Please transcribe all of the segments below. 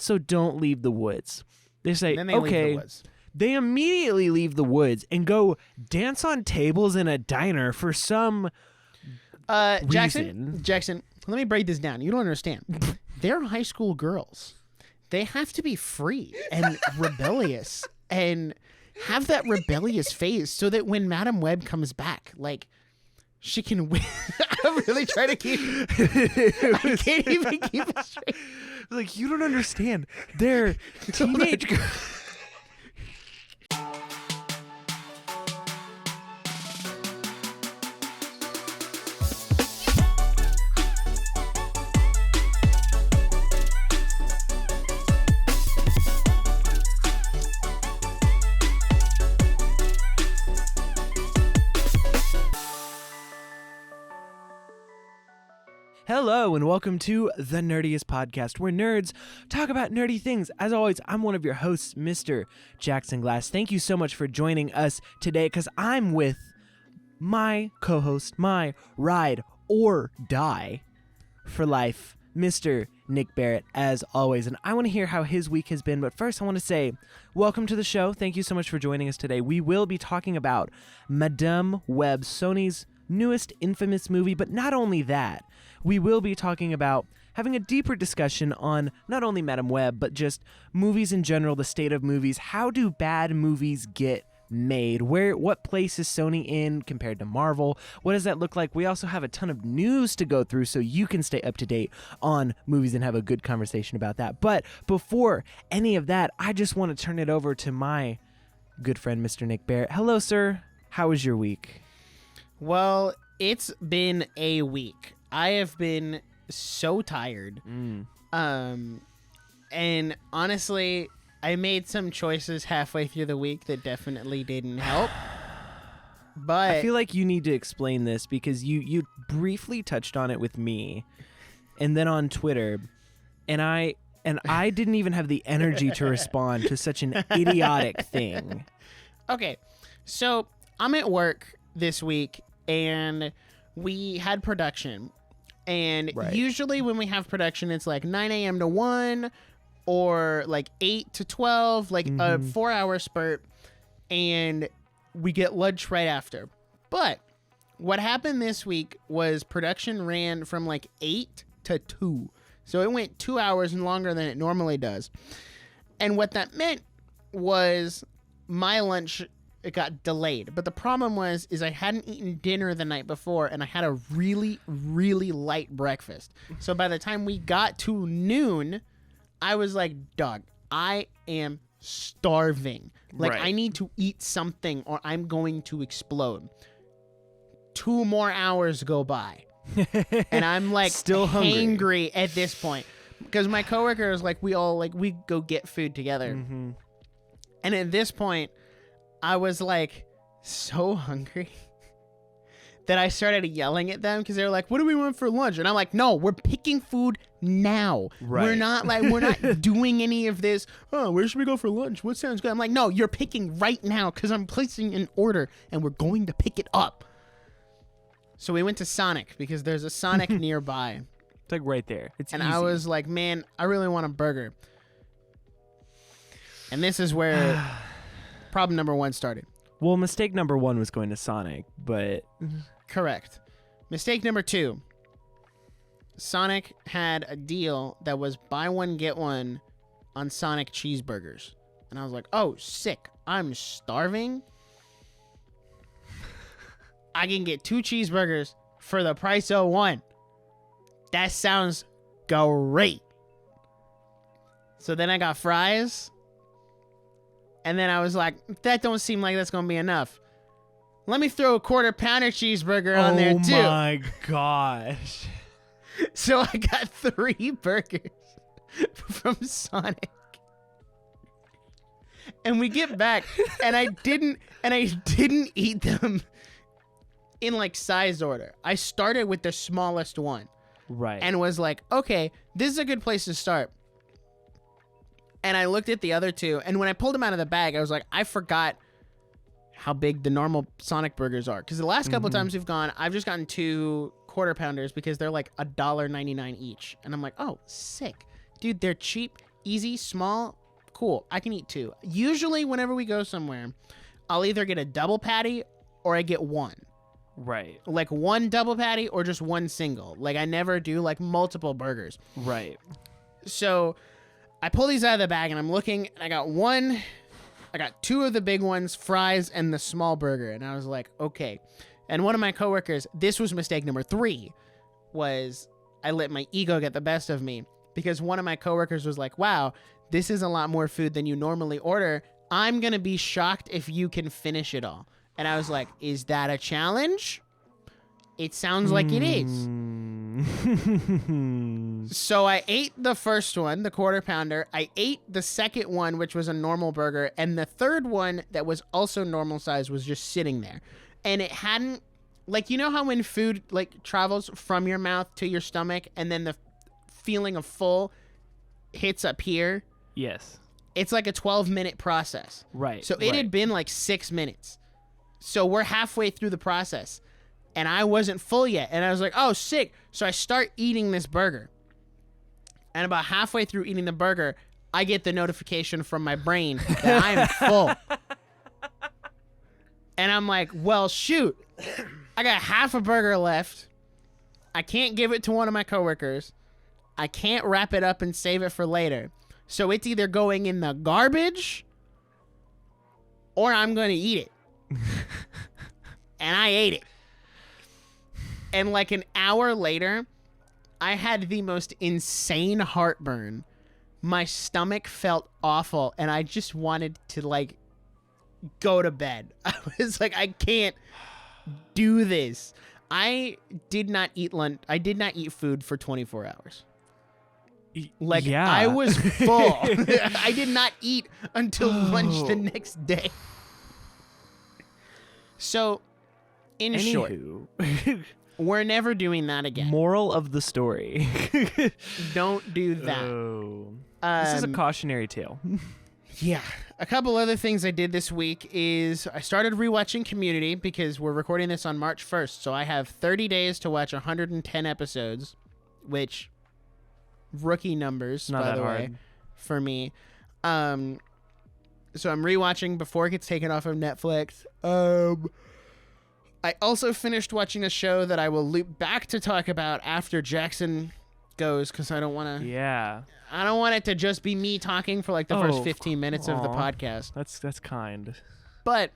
so don't leave the woods. They say, Then they okay. leave the woods. They immediately leave the woods and go dance on tables in a diner for some reason. Jackson, let me break this down. You don't understand. They're high school girls. They have to be free and rebellious and have that rebellious phase so that when Madame Web comes back, like, she can win. I'm really trying to keep... I can't even keep it straight. Like, you don't understand. They're teenage girls. Hello and welcome to the Nerdiest podcast, where nerds talk about nerdy things. As always, I'm one of your hosts, Mr. Jackson Glass. Thank you so much for joining us today, because I'm with my co-host, my ride or die for life, Mr. Nick Barrett, as always. And I want to hear how his week has been, but first I want to say welcome to the show. Thank you so much for joining us today. We will be talking about Madame Web, Sony's newest infamous movie, but not only that, we will be talking about having a deeper discussion on not only Madame Web, but just movies in general, the state of movies. How do bad movies get made? What place is Sony in compared to Marvel? What does that look like? We also have a ton of news to go through so you can stay up to date on movies and have a good conversation about that. But before any of that, I just want to turn it over to my good friend, Mr. Nick Barrett. Hello, sir. How was your week? Well, it's been a week. I have been so tired. And honestly, I made some choices halfway through the week that definitely didn't help. But I feel like you need to explain this because you briefly touched on it with me and then on Twitter, and I didn't even have the energy to respond to such an idiotic thing. Okay, so I'm at work this week and we had production. And usually when we have production, it's like 9 a.m. to 1 or like 8 to 12, like a 4-hour spurt. And we get lunch right after. But what happened this week was production ran from like 8 to 2. So it went 2 hours and longer than it normally does. And what that meant was my lunch, it got delayed. But the problem is I hadn't eaten dinner the night before, and I had a really, really light breakfast. So by the time we got to noon, I was like, dog, I am starving. Like, I need to eat something or I'm going to explode. 2 more hours go by. And I'm like still hangry at this point. Because my coworker is like, we go get food together. And at this point, I was like so hungry that I started yelling at them because they were like, what do we want for lunch? And I'm like, no, we're picking food now. Right. We're not doing any of this. Oh, where should we go for lunch? What sounds good? I'm like, no, you're picking right now because I'm placing an order and we're going to pick it up. So we went to Sonic because there's a Sonic nearby. It's like right there. It's and easy. I was like, man, I really want a burger. And this is where problem number 1 started. Well, mistake number 1 was going to Sonic, but... Correct. Mistake number 2. Sonic had a deal that was buy one, get one on Sonic cheeseburgers. And I was like, oh, sick. I'm starving. I can get 2 cheeseburgers for the price of 1. That sounds great. So then I got fries. And then I was like, that don't seem like that's going to be enough. Let me throw a 1/4 pounder cheeseburger on there too. Oh my gosh. So I got 3 burgers from Sonic. And we get back and I didn't eat them in like size order. I started with the smallest one. Right. And was like, okay, this is a good place to start. And I looked at the other 2, and when I pulled them out of the bag, I was like, I forgot how big the normal Sonic burgers are. Because the last couple of times we've gone, I've just gotten 2 1/4 pounders because they're like $1.99 each. And I'm like, oh, sick. Dude, they're cheap easy, small, cool. I can eat 2. Usually, whenever we go somewhere, I'll either get a double patty or I get 1. Right. Like 1 double patty or just 1 single. Like I never do like multiple burgers. Right. So I pull these out of the bag and I'm looking and I got 2 of the big ones, fries, and the small burger. And I was like, okay. And one of my coworkers, this was mistake number 3, was I let my ego get the best of me because one of my coworkers was like, wow, this is a lot more food than you normally order. I'm going to be shocked if you can finish it all. And I was like, is that a challenge? It sounds like it is. So I ate the first one, the quarter pounder. I ate the second one, which was a normal burger. And the third one that was also normal size was just sitting there. And it hadn't, like, you know how when food like travels from your mouth to your stomach and then the feeling of full hits up here? Yes. It's like a 12-minute process. Right. So it had been like 6 minutes. So we're halfway through the process. And I wasn't full yet. And I was like, oh, sick. So I start eating this burger. And about halfway through eating the burger, I get the notification from my brain that I am full. And I'm like, well, shoot. I got half a burger left. I can't give it to one of my coworkers. I can't wrap it up and save it for later. So it's either going in the garbage or I'm going to eat it. And I ate it. And like an hour later, I had the most insane heartburn. My stomach felt awful, and I just wanted to like go to bed. I was like, I can't do this. I did not eat lunch. I did not eat food for 24 hours. Like, yeah. I was full. I did not eat until lunch the next day. So, in short, we're never doing that again. Moral of the story. Don't do that. Oh. This is a cautionary tale. Yeah. A couple other things I did this week is I started rewatching Community because we're recording this on March 1st. So I have 30 days to watch 110 episodes, which rookie numbers, Not by that the way, hard. for me. So I'm rewatching before it gets taken off of Netflix. I also finished watching a show that I will loop back to talk about after Jackson goes because I don't want to. Yeah. I don't want it to just be me talking for like the first 15 minutes of the podcast. That's kind. But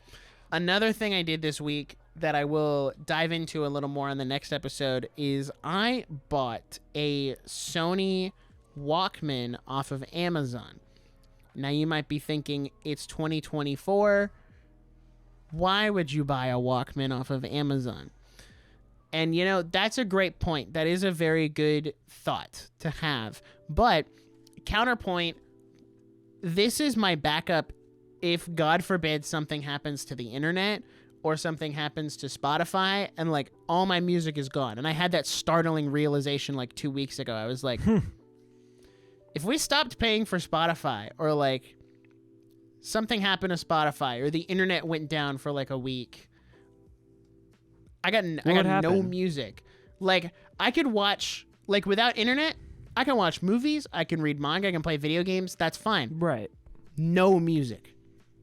another thing I did this week that I will dive into a little more on the next episode is I bought a Sony Walkman off of Amazon. Now you might be thinking it's 2024. Why would you buy a Walkman off of Amazon? And, you know, that's a great point. That is a very good thought to have. But counterpoint, this is my backup if, God forbid, something happens to the internet or something happens to Spotify and, like, all my music is gone. And I had that startling realization, like, 2 weeks ago. I was like, if we stopped paying for Spotify or, like, something happened to Spotify or the internet went down for, like, a week, I got no music. Like, I could watch, like, without internet, I can watch movies, I can read manga, I can play video games. That's fine. Right. No music.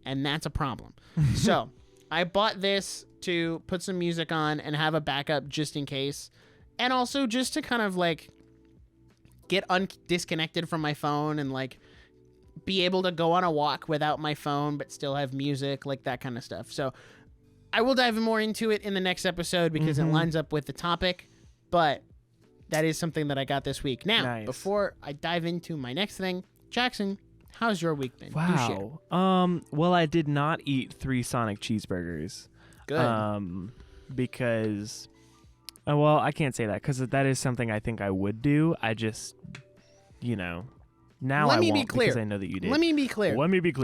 And that's a problem. So, I bought this to put some music on and have a backup just in case. And also just to kind of, like, get disconnected from my phone and, like, be able to go on a walk without my phone but still have music, like that kind of stuff. So, I will dive more into it in the next episode because it lines up with the topic, but that is something that I got this week. Now, before I dive into my next thing, Jackson, how's your week been? Wow. Well, I did not eat 3 Sonic cheeseburgers. Good. Because, well, I can't say that because that is something I think I would do. I just, you know, now I won't because I know that you did. Let me be clear.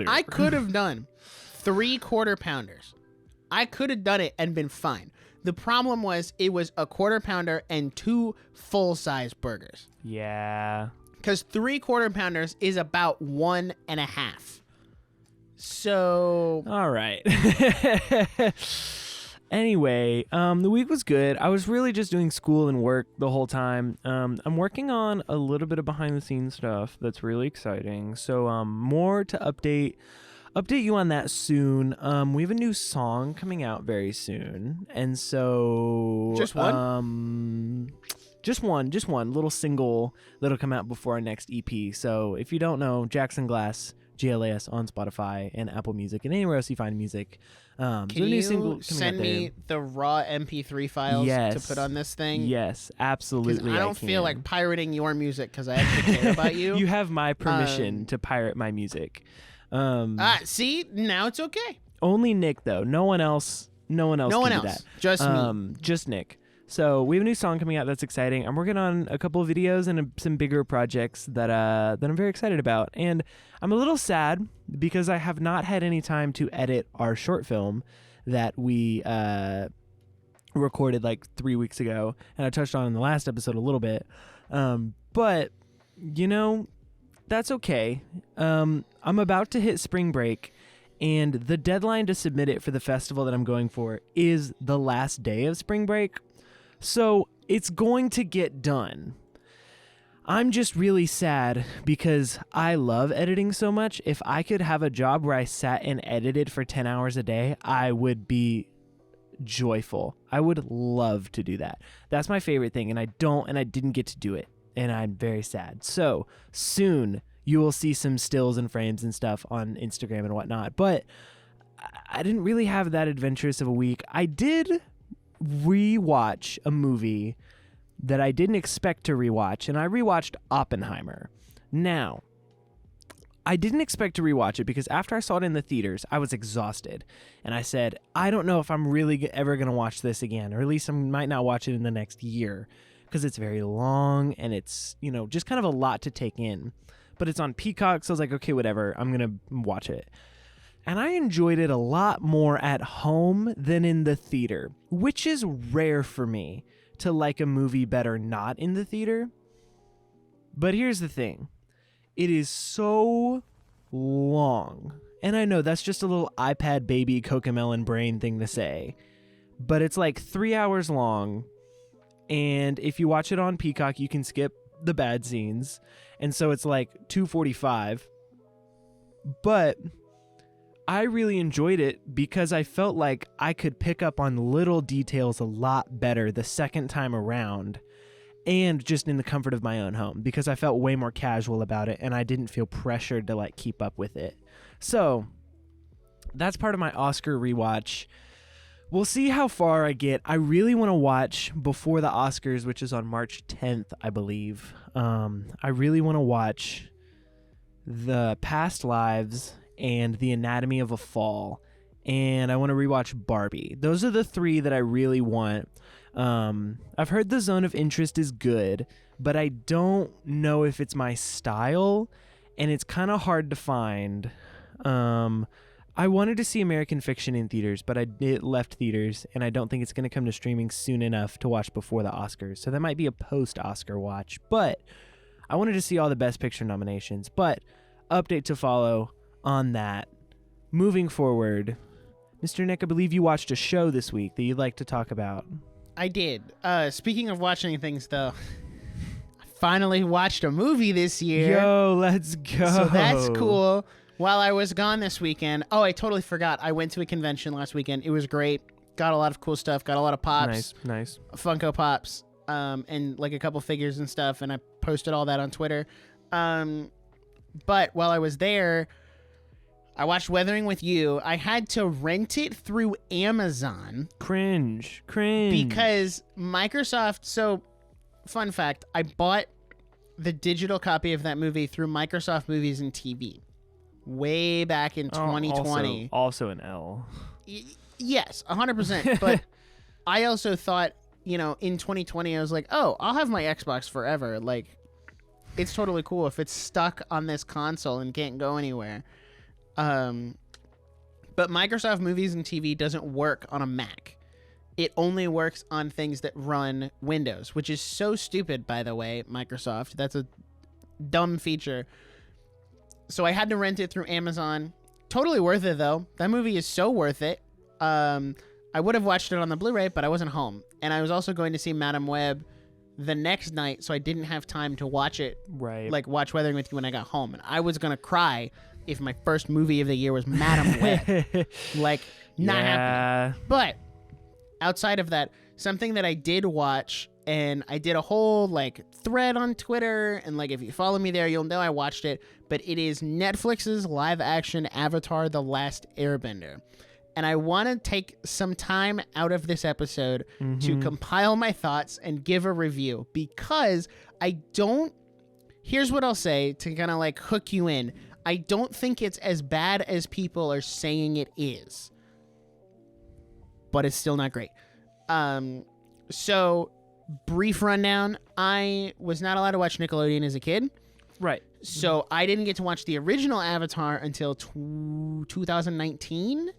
I could have done 3 quarter pounders. I could have done it and been fine. The problem was it was a quarter pounder and 2 full-size burgers. Yeah. Because 3 quarter pounders is about 1.5. So. All right. Anyway, the week was good. I was really just doing school and work the whole time. I'm working on a little bit of behind the scenes stuff that's really exciting. So more to update you on that soon. We have a new song coming out very soon, and so Just one? Just one little single that'll come out before our next EP. So if you don't know, Jackson Glass, GLAS on Spotify and Apple Music and anywhere else you find music. Can you send me the raw MP3 files to put on this thing? Yes, absolutely. I don't feel like pirating your music because I actually care about you. You have my permission to pirate my music. See, now it's okay. Only Nick though. No one else. No one else. Do that. Just me. Just Nick. So we have a new song coming out that's exciting. I'm working on a couple of videos and some bigger projects that I'm very excited about. And I'm a little sad because I have not had any time to edit our short film that we recorded like 3 weeks ago, and I touched on in the last episode a little bit. But you know, that's okay. I'm about to hit spring break, and the deadline to submit it for the festival that I'm going for is the last day of spring break. So it's going to get done. I'm just really sad because I love editing so much. If I could have a job where I sat and edited for 10 hours a day, I would be joyful. I would love to do that. That's my favorite thing, and I didn't get to do it, and I'm very sad. So soon you will see some stills and frames and stuff on Instagram and whatnot, but I didn't really have that adventurous of a week. I did rewatch a movie that I didn't expect to rewatch, and I rewatched Oppenheimer. Now, I didn't expect to rewatch it because after I saw it in the theaters, I was exhausted, and I said, I don't know if I'm really ever going to watch this again, or at least I might not watch it in the next year because it's very long and it's, you know, just kind of a lot to take in. But it's on Peacock, so I was like, okay, whatever, I'm going to watch it. And I enjoyed it a lot more at home than in the theater, which is rare for me to like a movie better not in the theater. But here's the thing. It is so long. And I know that's just a little iPad baby Cocomelon brain thing to say. But it's like 3 hours long. And if you watch it on Peacock, you can skip the bad scenes. And so it's like 2:45. But I really enjoyed it because I felt like I could pick up on little details a lot better the second time around, and just in the comfort of my own home because I felt way more casual about it and I didn't feel pressured to like keep up with it. So that's part of my Oscar rewatch. We'll see how far I get. I really want to watch before the Oscars, which is on March 10th, I believe. I really want to watch The Past Lives and The Anatomy of a Fall, and I want to rewatch Barbie. Those are the three that I really want. I've heard The Zone of Interest is good, but I don't know if it's my style, and it's kind of hard to find. I wanted to see American Fiction in theaters, but it left theaters, and I don't think it's going to come to streaming soon enough to watch before the Oscars, so that might be a post-Oscar watch, but I wanted to see all the Best Picture nominations. But update to follow on that. Moving forward, Mr. Nick, I believe you watched a show this week that you'd like to talk about. I did. Speaking of watching things, though, I finally watched a movie this year. Yo, let's go. So that's cool. While I was gone this weekend, I totally forgot. I went to a convention last weekend. It was great. Got a lot of cool stuff. Got a lot of pops. Nice. Funko Pops, and like a couple figures and stuff, and I posted all that on Twitter. But while I was there, I watched Weathering with You. I had to rent it through Amazon. Cringe. Because Microsoft... So, fun fact, I bought the digital copy of that movie through Microsoft Movies and TV way back in 2020. Also an L. Yes, 100%. But I also thought, in 2020, I was like, I'll have my Xbox forever. Like, it's totally cool if it's stuck on this console and can't go anywhere. But Microsoft Movies and TV doesn't work on a Mac. It only works on things that run Windows, which is so stupid, by the way, Microsoft. That's a dumb feature. So I had to rent it through Amazon. Totally worth it, though. That movie is so worth it. I would have watched it on the Blu-ray, but I wasn't home. And I was also going to see Madam Web the next night, so I didn't have time to watch it, like watch Weathering with You when I got home. And I was going to cry if my first movie of the year was Madam Web. Like, not happening. But outside of that, something that I did watch, and I did a whole like thread on Twitter, and like if you follow me there, you'll know I watched it, but it is Netflix's live action Avatar: The Last Airbender. And I want to take some time out of this episode to compile my thoughts and give a review, because here's what I'll say to kind of like hook you in. I don't think it's as bad as people are saying it is, but it's still not great. So brief rundown. I was not allowed to watch Nickelodeon as a kid. Right. So I didn't get to watch the original Avatar until 2019.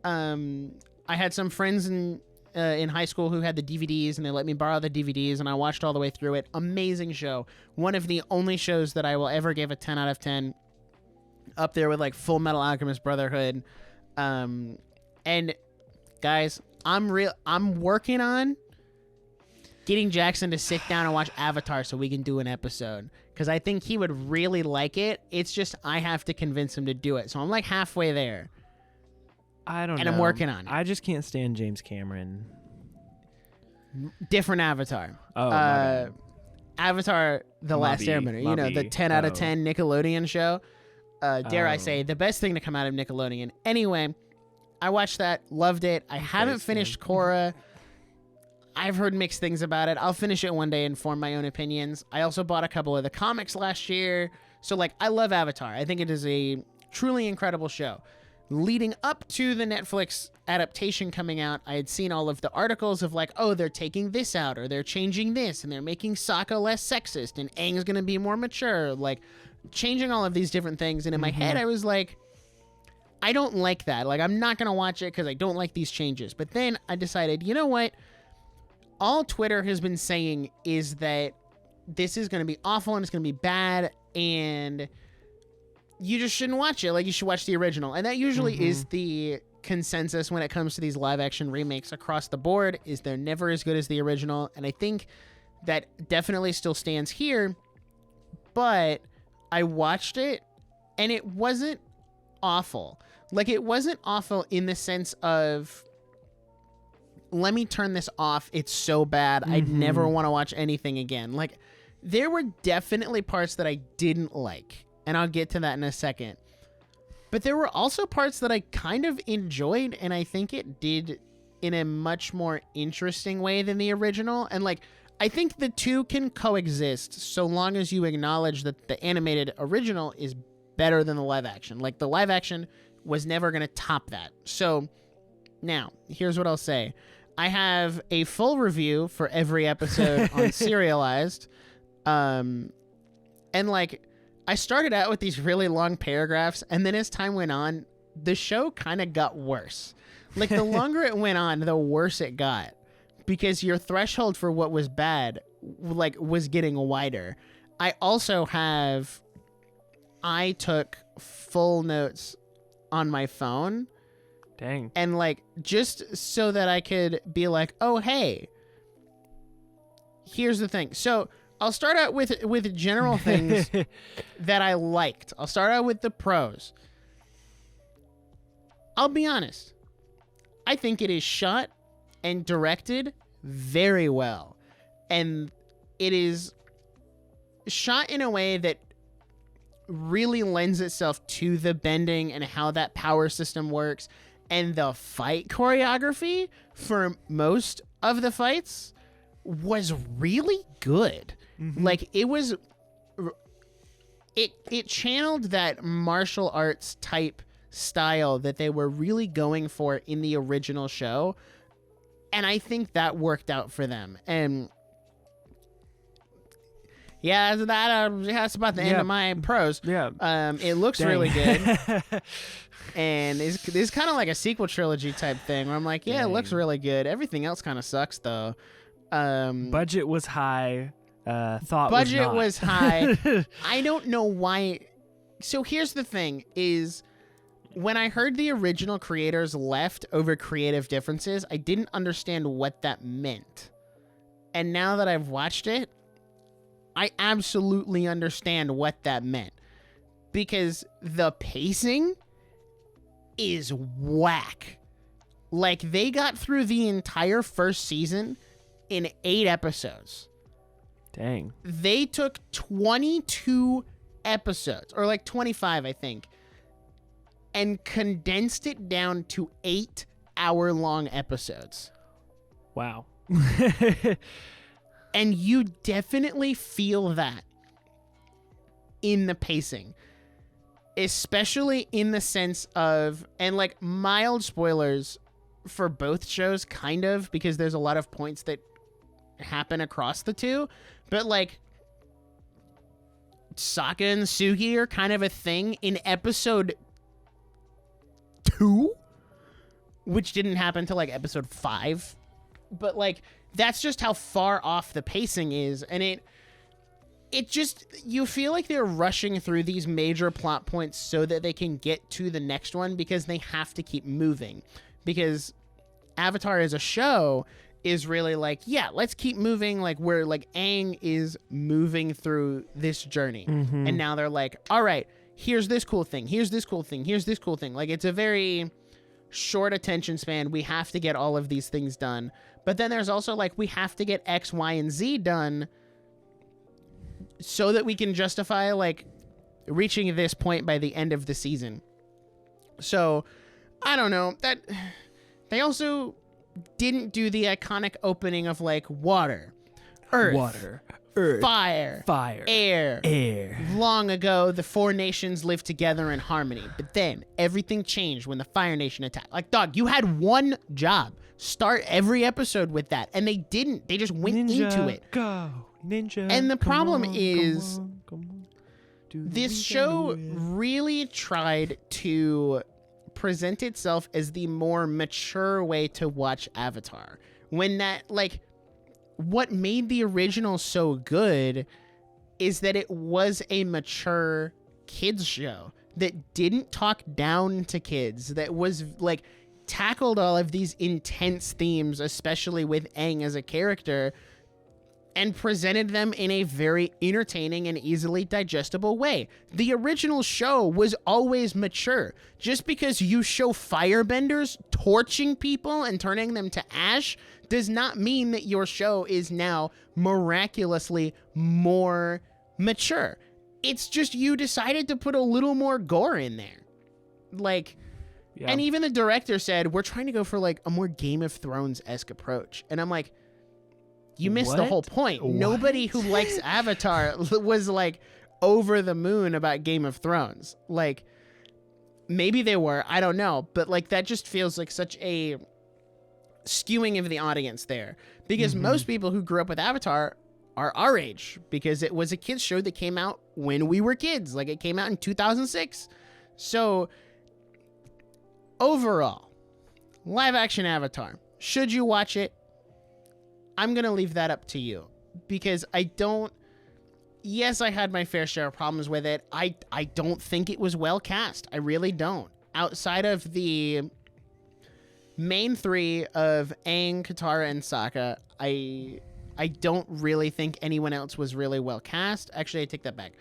I had some friends in high school who had the DVDs, and they let me borrow the DVDs, and I watched all the way through it. Amazing show. One of the only shows that I will ever give a 10 out of 10, up there with like Full Metal Alchemist Brotherhood. And guys, I'm working on getting Jackson to sit down and watch Avatar so we can do an episode, because I think he would really like it. It's just I have to convince him to do it. So I'm like halfway there. I don't know. And I'm working on it. I just can't stand James Cameron. Different Avatar. Oh, Avatar: The Last Airbender. You know, the 10 out of 10 Nickelodeon show. Dare I say, the best thing to come out of Nickelodeon. Anyway, I watched that, loved it. I haven't finished Korra. I've heard mixed things about it. I'll finish it one day and form my own opinions. I also bought a couple of the comics last year. So, like, I love Avatar. I think it is a truly incredible show. Leading up to the Netflix adaptation coming out, I had seen all of the articles of like, oh, they're taking this out, or they're changing this, and they're making Sokka less sexist, and Aang's going to be more mature, like changing all of these different things. And in my head, I was like, I don't like that. Like, I'm not going to watch it because I don't like these changes. But then I decided, you know what? All Twitter has been saying is that this is going to be awful and it's going to be bad, and you just shouldn't watch it. Like, you should watch the original. And that usually is the consensus when it comes to these live action remakes across the board, is they're never as good as the original. And I think that definitely still stands here. But I watched it and it wasn't awful. Like, it wasn't awful in the sense of, let me turn this off, it's so bad, I'd never want to watch anything again. Like, there were definitely parts that I didn't like, and I'll get to that in a second. But there were also parts that I kind of enjoyed, and I think it did in a much more interesting way than the original. And, like, I think the two can coexist so long as you acknowledge that the animated original is better than the live action. Like, the live action was never going to top that. So, now, here's what I'll say. I have a full review for every episode on Serialized. And, like, I started out with these really long paragraphs, and then as time went on, the show kind of got worse. Like, the longer it went on, the worse it got, because your threshold for what was bad, like, was getting wider. I took full notes on my phone. Dang. And, like, just so that I could be like, oh, hey, here's the thing. So I'll start out with general things that I liked. I'll start out with the pros. I'll be honest. I think it is shot and directed very well. And it is shot in a way that really lends itself to the bending and how that power system works. And the fight choreography for most of the fights was really good. Like, it was, it channeled that martial arts type style that they were really going for in the original show. And I think that worked out for them. And yeah, that's about the end of my pros. Yeah. It looks really good. And it's kind of like a sequel trilogy type thing where I'm like, yeah, it looks really good. Everything else kind of sucks though. Budget was high. Budget was high. I don't know why. So here's the thing is, when I heard the original creators left over creative differences, I didn't understand what that meant. And now that I've watched it, I absolutely understand what that meant. Because the pacing is whack. Like, they got through the entire first season in 8 episodes. Dang. They took 22 episodes, or like 25, I think, and condensed it down to 8-hour-long episodes. Wow. And you definitely feel that in the pacing. Especially in the sense of, and like mild spoilers for both shows, kind of, because there's a lot of points that happen across the two, but like Sokka and Sugi are kind of a thing in episode 2, which didn't happen till like episode 5, but like that's just how far off the pacing is, and it just, you feel like they're rushing through these major plot points so that they can get to the next one because they have to keep moving. Because Avatar as a show is really like, yeah, let's keep moving. Like, where like Aang is moving through this journey. Mm-hmm. And now they're like, all right, here's this cool thing. Here's this cool thing. Here's this cool thing. Like, it's a very short attention span. We have to get all of these things done. But then there's also like, we have to get X, Y, and Z done so that we can justify like reaching this point by the end of the season. So I don't know, that they also didn't do the iconic opening of like water, earth, fire, air. Long ago, the 4 nations lived together in harmony, but then everything changed when the Fire Nation attacked. Like, dog, you had one job. Start every episode with that, and they didn't. They just went into it. Go. Ninja. And the problem is, this show really tried to present itself as the more mature way to watch Avatar. When that, like, what made the original so good is that it was a mature kids show that didn't talk down to kids, that was, like, tackled all of these intense themes, especially with Aang as a character, and presented them in a very entertaining and easily digestible way. The original show was always mature. Just because you show firebenders torching people and turning them to ash does not mean that your show is now miraculously more mature. It's just you decided to put a little more gore in there. Like, yeah. And even the director said, we're trying to go for like a more Game of Thrones-esque approach. And I'm like, you missed the whole point. What? Nobody who likes Avatar was like over the moon about Game of Thrones. Like, maybe they were, I don't know, but like that just feels like such a skewing of the audience there, because most people who grew up with Avatar are our age, because it was a kids show that came out when we were kids. Like, it came out in 2006. So overall, live action Avatar, should you watch it? I'm going to leave that up to you, because yes, I had my fair share of problems with it. I don't think it was well cast. I really don't. Outside of the main 3 of Aang, Katara, and Sokka, I don't really think anyone else was really well cast. Actually, I take that back.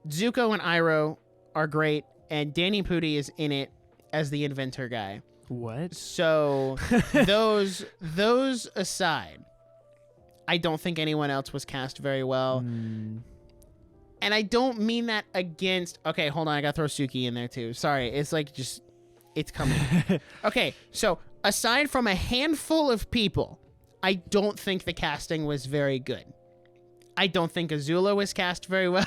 Zuko and Iroh are great, and Danny Pudi is in it as the inventor guy. What? So those aside, I don't think anyone else was cast very well. And I don't mean that against... Okay, hold on. I got to throw Suki in there too. Sorry. It's like just... It's coming. Okay, so aside from a handful of people, I don't think the casting was very good. I don't think Azula was cast very well.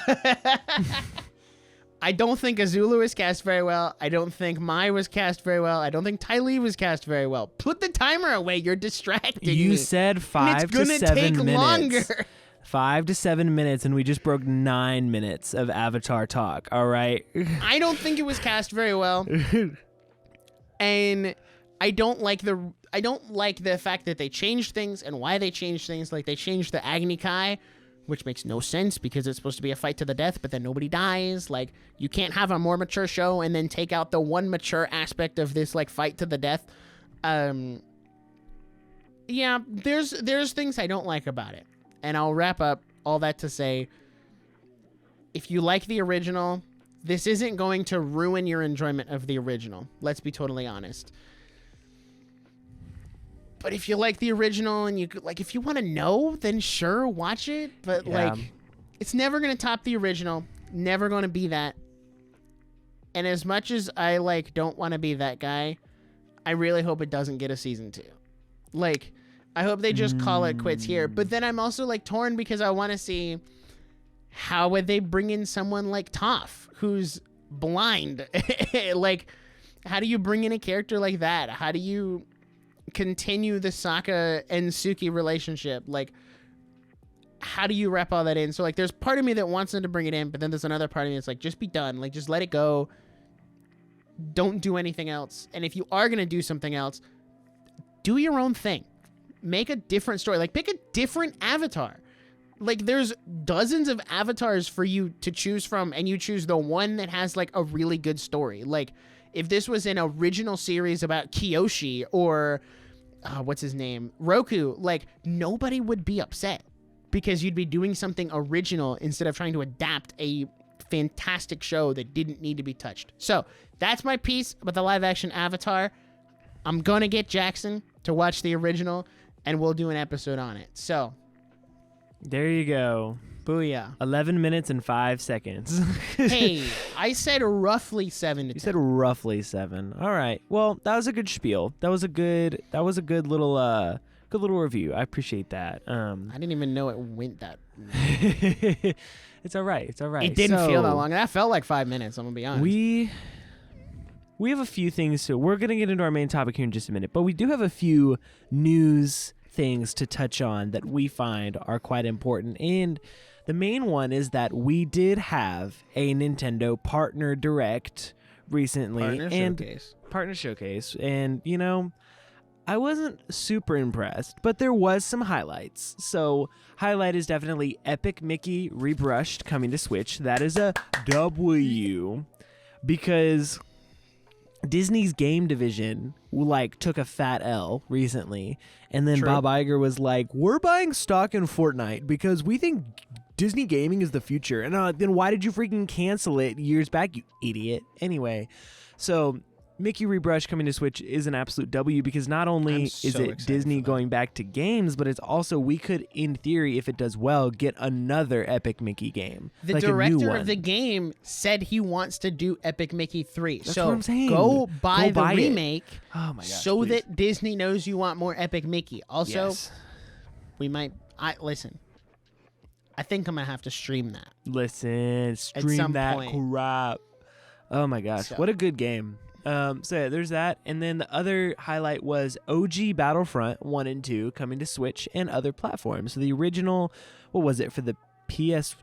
I don't think Azula was cast very well. I don't think Mai was cast very well. I don't think Ty Lee was cast very well. Put the timer away. You're distracting me. You said 5 to 7 minutes. It's going to take longer. 5 to 7 minutes, and we just broke 9 minutes of Avatar talk. All right. I don't think it was cast very well. And I don't like the fact that they changed things and why they changed things. Like, they changed the Agni Kai which makes no sense because it's supposed to be a fight to the death, but then nobody dies. Like, you can't have a more mature show and then take out the one mature aspect of this, like, fight to the death. Yeah, there's things I don't like about it. And I'll wrap up all that to say, if you like the original, this isn't going to ruin your enjoyment of the original. Let's be totally honest. But if you like the original and if you want to know, then sure, watch it. But it's never going to top the original. Never going to be that. And as much as I don't want to be that guy, I really hope it doesn't get a season 2. I hope they just call it quits here. But then I'm also torn because I want to see how would they bring in someone like Toph, who's blind. How do you bring in a character like that? How do you continue the Sokka and Suki relationship? How do you wrap all that in? So there's part of me that wants them to bring it in, but then there's another part of me that's just be done. Just let it go. Don't do anything else. And if you are going to do something else, do your own thing. Make a different story. Pick a different avatar. There's dozens of avatars for you to choose from, and you choose the one that has a really good story. If this was an original series about Kyoshi or what's his name, Roku, nobody would be upset because you'd be doing something original instead of trying to adapt a fantastic show that didn't need to be touched. So that's my piece about the live action Avatar. I'm gonna get Jackson to watch the original, and we'll do an episode on it. So there you go. Booyah. 11 minutes and 5 seconds. Hey, I said roughly 7 to 10. You said roughly 7. All right. Well, that was a good spiel. That was a good little review. I appreciate that. I didn't even know it went that. It's all right. It's all right. It didn't feel that long. That felt like 5 minutes, I'm going to be honest. We have a few things, so we're going to get into our main topic here in just a minute, but we do have a few news things to touch on that we find are quite important. And the main one is that we did have a Nintendo Partner Direct recently. Partner Showcase. And, I wasn't super impressed, but there was some highlights. So, highlight is definitely Epic Mickey Rebrushed coming to Switch. That is a W because Disney's game division took a fat L recently, and then Bob Iger was like, we're buying stock in Fortnite because we think Disney gaming is the future. And then why did you freaking cancel it years back, you idiot? Anyway, so Mickey Rebrush coming to Switch is an absolute W because not only is it Disney going back to games, but it's also, we could, in theory, if it does well, get another Epic Mickey game. The director of the game said he wants to do Epic Mickey 3. That's what I'm saying. Go buy the remake oh my gosh, so that Disney knows you want more Epic Mickey. Also, yes. Listen, I think I'm going to have to stream that. Listen, stream that crap. Oh my gosh, what a good game. So yeah, there's that. And then the other highlight was OG Battlefront 1 and 2 coming to Switch and other platforms. So the original, what was it for the PS2?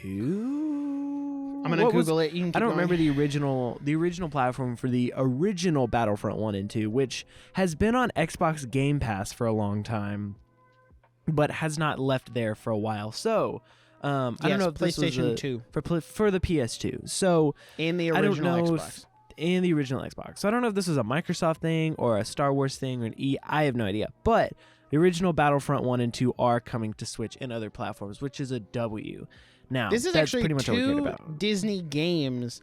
I'm going to Google it. I don't remember the original platform for the original Battlefront 1 and 2, which has been on Xbox Game Pass for a long time, but has not left there for a while. So, I don't know if PlayStation this was 2 for the PS2. So, in the original Xbox. In the original Xbox. So I don't know if this was a Microsoft thing or a Star Wars thing or an E. I have no idea. But the original Battlefront 1 and 2 are coming to Switch and other platforms, which is a W. Now, this is that's actually pretty much all we cared two about. Disney games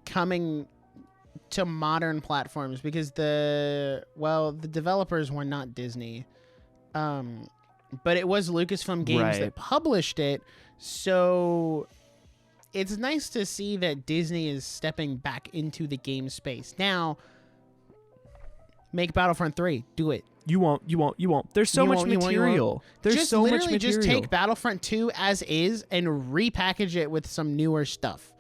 coming to modern platforms because the developers were not Disney. But it was Lucasfilm Games that published it. So it's nice to see that Disney is stepping back into the game space. Now, make Battlefront 3. Do it. You won't. There's so much material. There's so much material. Just take Battlefront 2 as is and repackage it with some newer stuff.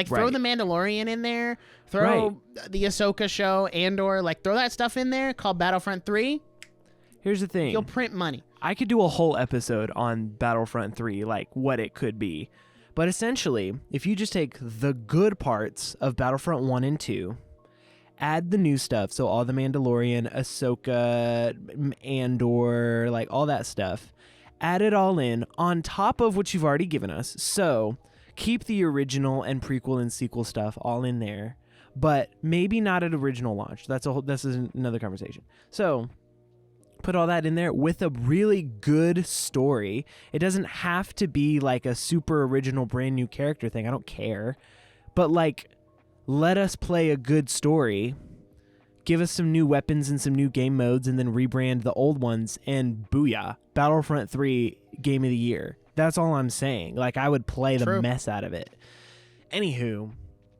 Throw the Mandalorian in there. Throw the Ahsoka show, Andor. Throw that stuff in there called Battlefront 3. Here's the thing. You'll print money. I could do a whole episode on Battlefront 3, what it could be. But essentially, if you just take the good parts of Battlefront 1 and 2, add the new stuff, so all the Mandalorian, Ahsoka, Andor, all that stuff, add it all in on top of what you've already given us. So keep the original and prequel and sequel stuff all in there, but maybe not at original launch. This is another conversation. So put all that in there with a really good story. It doesn't have to be like a super original brand new character thing. I don't care. But like, let us play a good story. Give us some new weapons and some new game modes, and then rebrand the old ones, and booyah. Battlefront 3 Game of the Year. That's all I'm saying. Like, I would play the mess out of it. Anywho,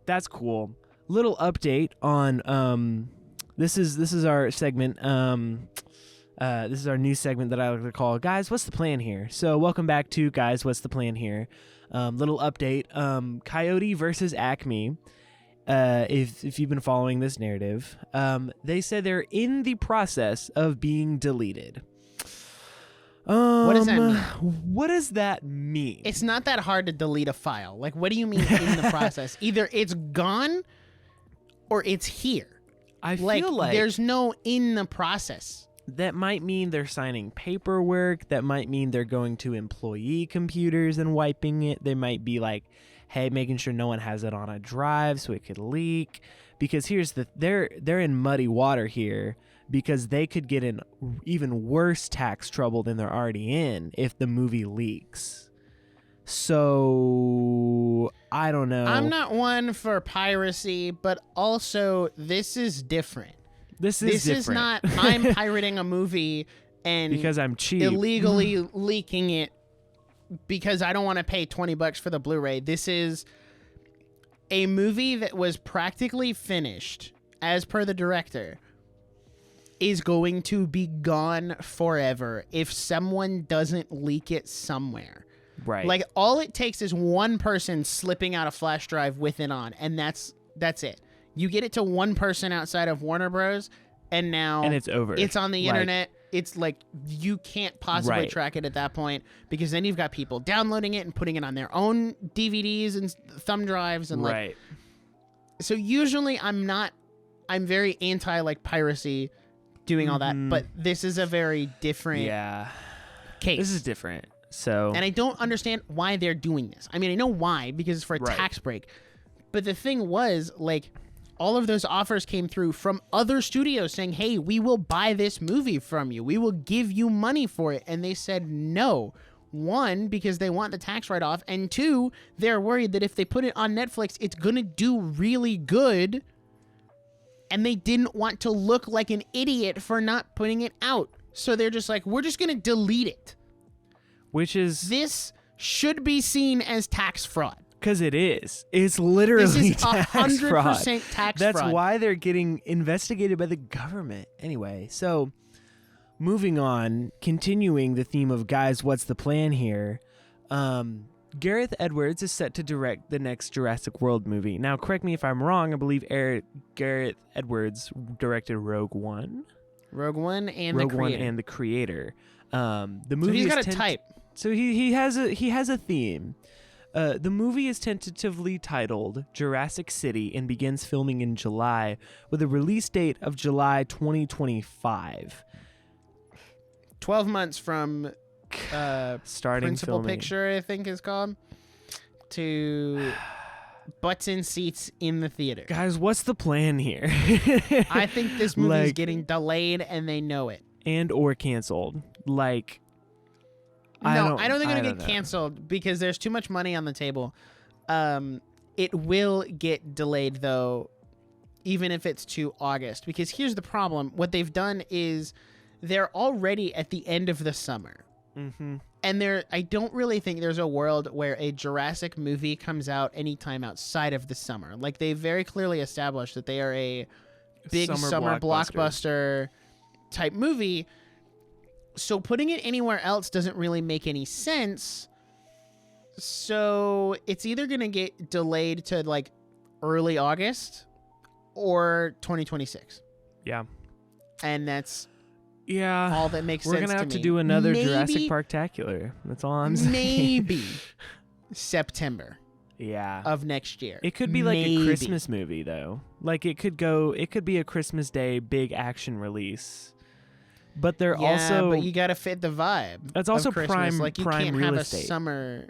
that's cool. Little update on this is our segment. This is our new segment that I like to call Guys, What's the Plan Here? So welcome back to Guys, What's the Plan Here? Little update. Coyote versus Acme. If you've been following this narrative, they said they're in the process of being deleted. What does that mean? What does that mean? It's not that hard to delete a file. Like, what do you mean in the process? Either it's gone or it's here. I feel like there's no in the process. That might mean they're signing paperwork. That might mean they're going to employee computers and wiping it. They might be like, hey, making sure no one has it on a drive so it could leak. Because they're in muddy water here, because they could get in even worse tax trouble than they're already in if the movie leaks. So I don't know. I'm not one for piracy, but also this is different. This is not I'm pirating a movie and because I'm cheap illegally leaking it because I don't want to pay $20 for the Blu-ray. This is a movie that was practically finished, as per the director, is going to be gone forever if someone doesn't leak it somewhere. Right. Like, all it takes is one person slipping out a flash drive with it on, and that's it. You get it to one person outside of Warner Bros., and now and it's over. It's on the internet. It's like you can't possibly track it at that point, because then you've got people downloading it and putting it on their own DVDs and thumb drives and like. So usually I'm very anti like piracy, doing all that, but this is a very different case. This is different. So, and I don't understand why they're doing this. I mean, I know why, because it's for a tax break. But the thing was, like, all of those offers came through from other studios saying, hey, we will buy this movie from you. We will give you money for it. And they said no. One, because they want the tax write-off. And two, they're worried that if they put it on Netflix, it's going to do really good. And they didn't want to look like an idiot for not putting it out. So they're just like, we're just going to delete it. This should be seen as tax fraud. Because it is. It's literally tax fraud. This is 100% tax fraud. That's why they're getting investigated by the government. Anyway, so moving on, continuing the theme of Guys, What's the Plan Here? Gareth Edwards is set to direct the next Jurassic World movie. Now, correct me if I'm wrong. I believe Gareth Edwards directed Rogue One. Rogue One and the creator. The movie so he's got a type. So he has a theme. The movie is tentatively titled Jurassic City and begins filming in July with a release date of July 2025. 12 months from starting principal filming. picture, I think is called, to butts in seats in the theater. Guys, what's the plan here? I think this movie is getting delayed and they know it. And or canceled. Like, I don't think it's going to get canceled because there's too much money on the table. It will get delayed, though, even if it's to August. Because here's the problem. What they've done is they're already at the end of the summer. Mm-hmm. And I don't really think there's a world where a Jurassic movie comes out anytime outside of the summer. Like, they very clearly established that they are a big summer blockbuster type movie. So putting it anywhere else doesn't really make any sense. So it's either going to get delayed to like early August or 2026. Yeah. And that's Yeah, all that makes sense. We're gonna have to do another Jurassic Park-tacular. That's all I'm saying. Maybe September. Yeah. Of next year. It could be like a Christmas movie though. Like it could be a Christmas Day big action release. but they're also. But you got to fit the vibe. That's also of Christmas. prime. Like you prime can't real have estate. a summer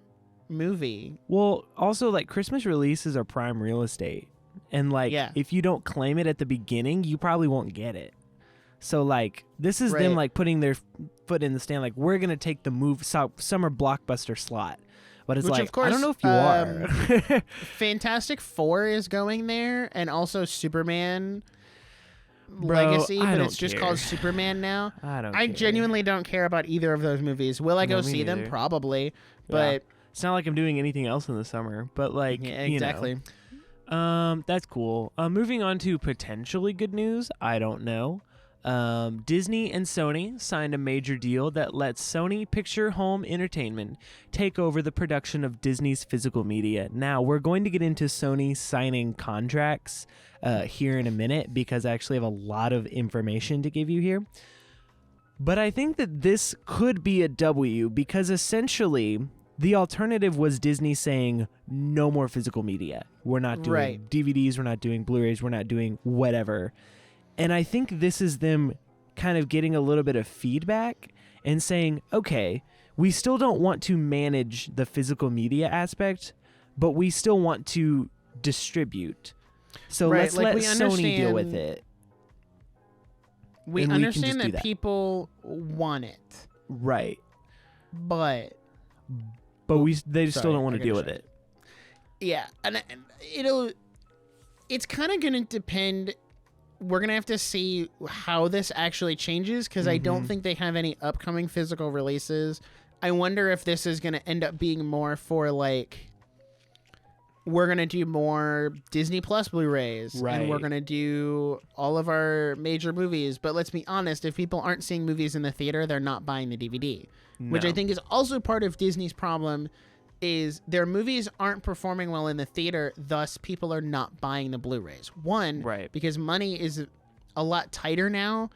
movie. Well, also like Christmas releases are prime real estate, and like if you don't claim it at the beginning, you probably won't get it. So like this is them like putting their foot in the stand. Like we're gonna take the summer blockbuster slot. But it's like, of course, I don't know if you are. Fantastic Four is going there, and also Superman Legacy, but it's just called Superman now. I genuinely don't care about either of those movies. Will I go see them? Probably. But it's not like I'm doing anything else in the summer. But like, exactly. That's cool. Moving on to potentially good news. I don't know. Disney and Sony signed a major deal that lets Sony Picture Home Entertainment take over the production of Disney's physical media. Now, we're going to get into Sony signing contracts here in a minute because I actually have a lot of information to give you here. But I think that this could be a W because essentially the alternative was Disney saying no more physical media. We're not doing DVDs, we're not doing Blu-rays, we're not doing whatever. And I think this is them kind of getting a little bit of feedback and saying, okay, we still don't want to manage the physical media aspect, but we still want to distribute. So let's let Sony deal with it. We understand that people want it. Right. But they still don't want to deal with it. Yeah. And it's kind of going to depend. We're going to have to see how this actually changes because I don't think they have any upcoming physical releases. I wonder if this is going to end up being more for like, we're going to do more Disney Plus Blu-rays and we're going to do all of our major movies. But let's be honest, if people aren't seeing movies in the theater, they're not buying the DVD, which I think is also part of Disney's problem is their movies aren't performing well in the theater, thus people are not buying the Blu-rays. One, because money is a lot tighter now,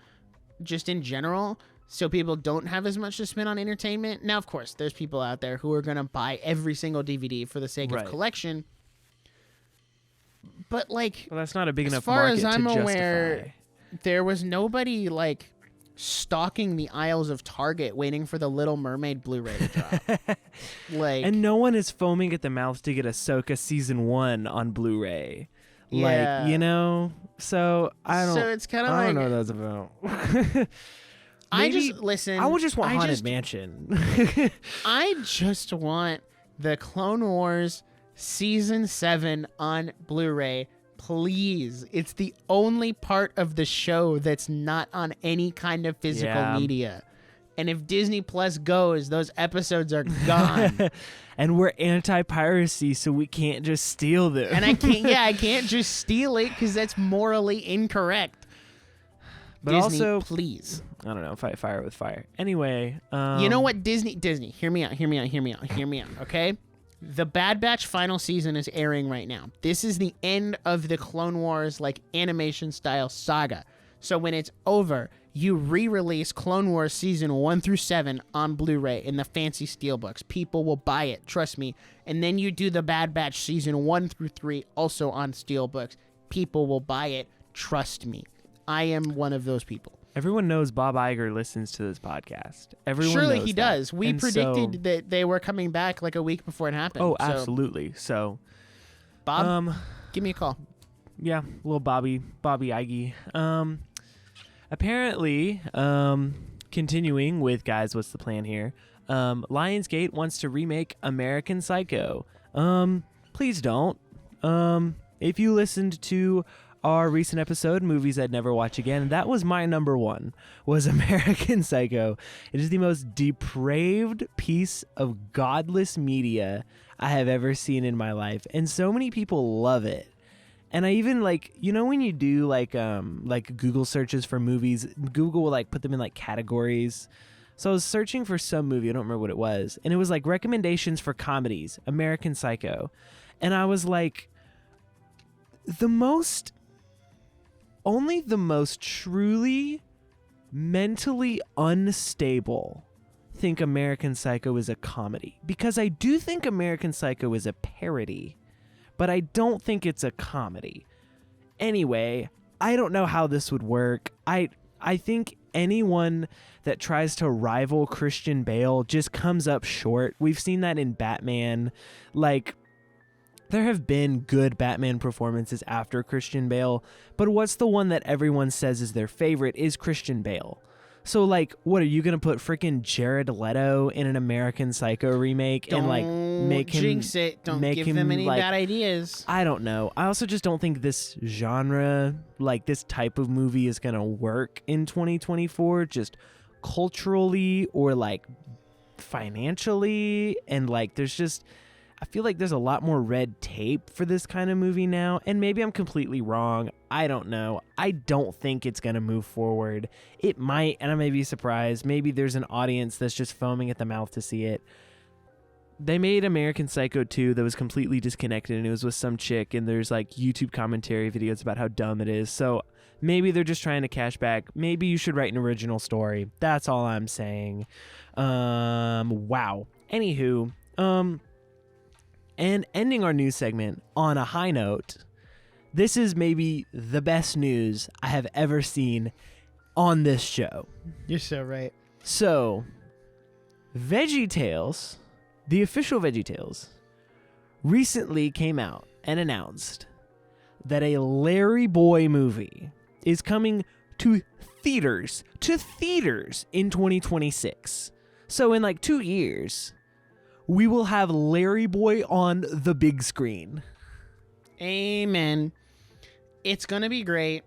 just in general, so people don't have as much to spend on entertainment. Now, of course, there's people out there who are going to buy every single DVD for the sake of collection. But, like, that's not a big enough market to justify. As far as I'm aware, there was nobody, like, stalking the aisles of Target waiting for the Little Mermaid Blu-ray to drop. And no one is foaming at the mouth to get Ahsoka season 1 on Blu-ray. Like, you know? So So it's kind of like, I don't know what that's about. I would just want Haunted Mansion. I just want the Clone Wars season 7 on Blu-ray. Please. It's the only part of the show that's not on any kind of physical media. And if Disney Plus goes, those episodes are gone. And we're anti-piracy, so we can't just steal them. And I can't just steal it because that's morally incorrect. But Disney, also, please. I don't know, fight fire with fire. Anyway. You know what, Disney, hear me out, okay? The Bad Batch final season is airing right now. This is the end of the Clone Wars, like, animation-style saga. So when it's over, you re-release Clone Wars season 1 through 7 on Blu-ray in the fancy steelbooks. People will buy it, trust me. And then you do the Bad Batch season 1 through 3 also on steelbooks. People will buy it, trust me. I am one of those people. Everyone knows Bob Iger listens to this podcast. Everyone Surely knows he that. does. We predicted that they were coming back like a week before it happened. Oh, absolutely. So, Bob, give me a call. Yeah, little Bobby Iger. Apparently, continuing with guys, what's the plan here? Lionsgate wants to remake American Psycho. Please don't. If you listened to our recent episode, Movies I'd Never Watch Again, that was my number one, was American Psycho. It is the most depraved piece of godless media I have ever seen in my life, and so many people love it. And I even, like, you know, when you do like Google searches for movies, Google will like put them in like categories. So I was searching for some movie, I don't remember what it was, and it was like recommendations for comedies, American Psycho. And I was like, only the most truly mentally unstable think American Psycho is a comedy. Because I do think American Psycho is a parody, but I don't think it's a comedy. Anyway, I don't know how this would work. I think anyone that tries to rival Christian Bale just comes up short. We've seen that in Batman. Like, there have been good Batman performances after Christian Bale, but what's the one that everyone says is their favorite is Christian Bale. So, like, what, are you going to put freaking Jared Leto in an American Psycho remake and, like, make him... jinx it. Don't give them any bad ideas. I don't know. I also just don't think this genre, like, this type of movie is going to work in 2024, just culturally or, like, financially. And, like, there's just... I feel like there's a lot more red tape for this kind of movie now, and maybe I'm completely wrong. I don't know. I don't think it's going to move forward. It might, and I may be surprised. Maybe there's an audience that's just foaming at the mouth to see it. They made American Psycho 2 that was completely disconnected, and it was with some chick, and there's like YouTube commentary videos about how dumb it is. So maybe they're just trying to cash back. Maybe you should write an original story. That's all I'm saying. Wow. Anywho, and ending our news segment on a high note, this is maybe the best news I have ever seen on this show. You're so right. So, VeggieTales, the official VeggieTales, recently came out and announced that a Larry Boy movie is coming to theaters in 2026. So in like 2 years, we will have Larry Boy on the big screen. Amen. It's going to be great.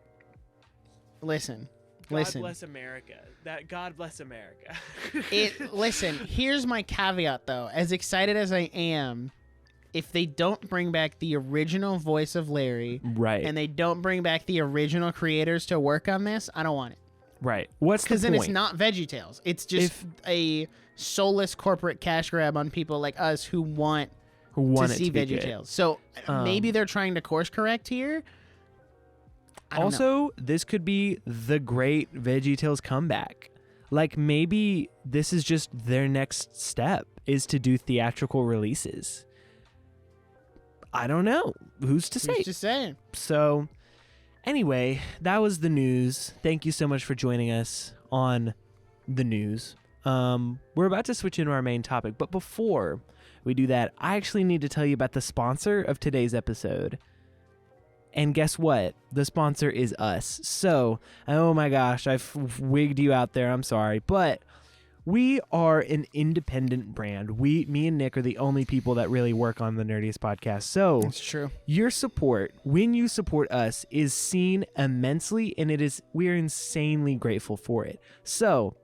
Listen. God bless America. God bless America. Listen, here's my caveat, though. As excited as I am, if they don't bring back the original voice of Larry, right, and they don't bring back the original creators to work on this, I don't want it. Right. What's the point? Because then it's not VeggieTales. It's just a soulless corporate cash grab on people like us who want to see VeggieTales. So maybe they're trying to course correct here. Also, this could be the great VeggieTales comeback. Like, maybe this is just their next step, is to do theatrical releases. I don't know. Who's to say? Who's to say? So, anyway, that was the news. Thank you so much for joining us on the news. We're about to switch into our main topic, but before we do that, I actually need to tell you about the sponsor of today's episode. And guess what? The sponsor is us. So, oh my gosh, I've wigged you out there. I'm sorry. But we are an independent brand. Me and Nick are the only people that really work on the Nerdiest podcast. So, that's true. Your support, when you support us, is seen immensely, and we're insanely grateful for it. So,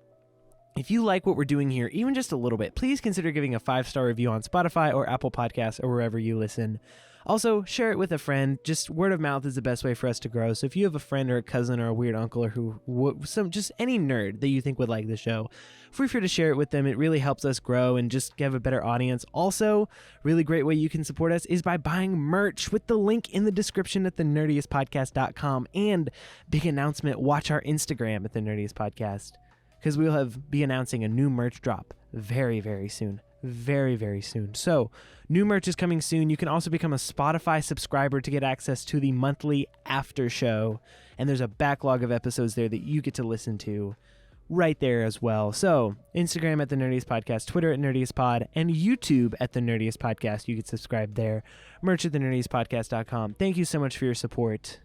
if you like what we're doing here, even just a little bit, please consider giving a 5-star review on Spotify or Apple Podcasts or wherever you listen. Also, share it with a friend. Just word of mouth is the best way for us to grow. So if you have a friend or a cousin or a weird uncle or just any nerd that you think would like the show, feel free to share it with them. It really helps us grow and just have a better audience. Also, really great way you can support us is by buying merch with the link in the description at thenerdiestpodcast.com. And big announcement, watch our Instagram at The Nerdiest Podcast, because we'll be announcing a new merch drop very, very soon. Very, very soon. So, new merch is coming soon. You can also become a Spotify subscriber to get access to the monthly Aftershow. And there's a backlog of episodes there that you get to listen to right there as well. So, Instagram at The Nerdiest Podcast, Twitter at Nerdiest Pod, and YouTube at The Nerdiest Podcast. You can subscribe there. Merch at thenerdiestpodcast.com. Thank you so much for your support.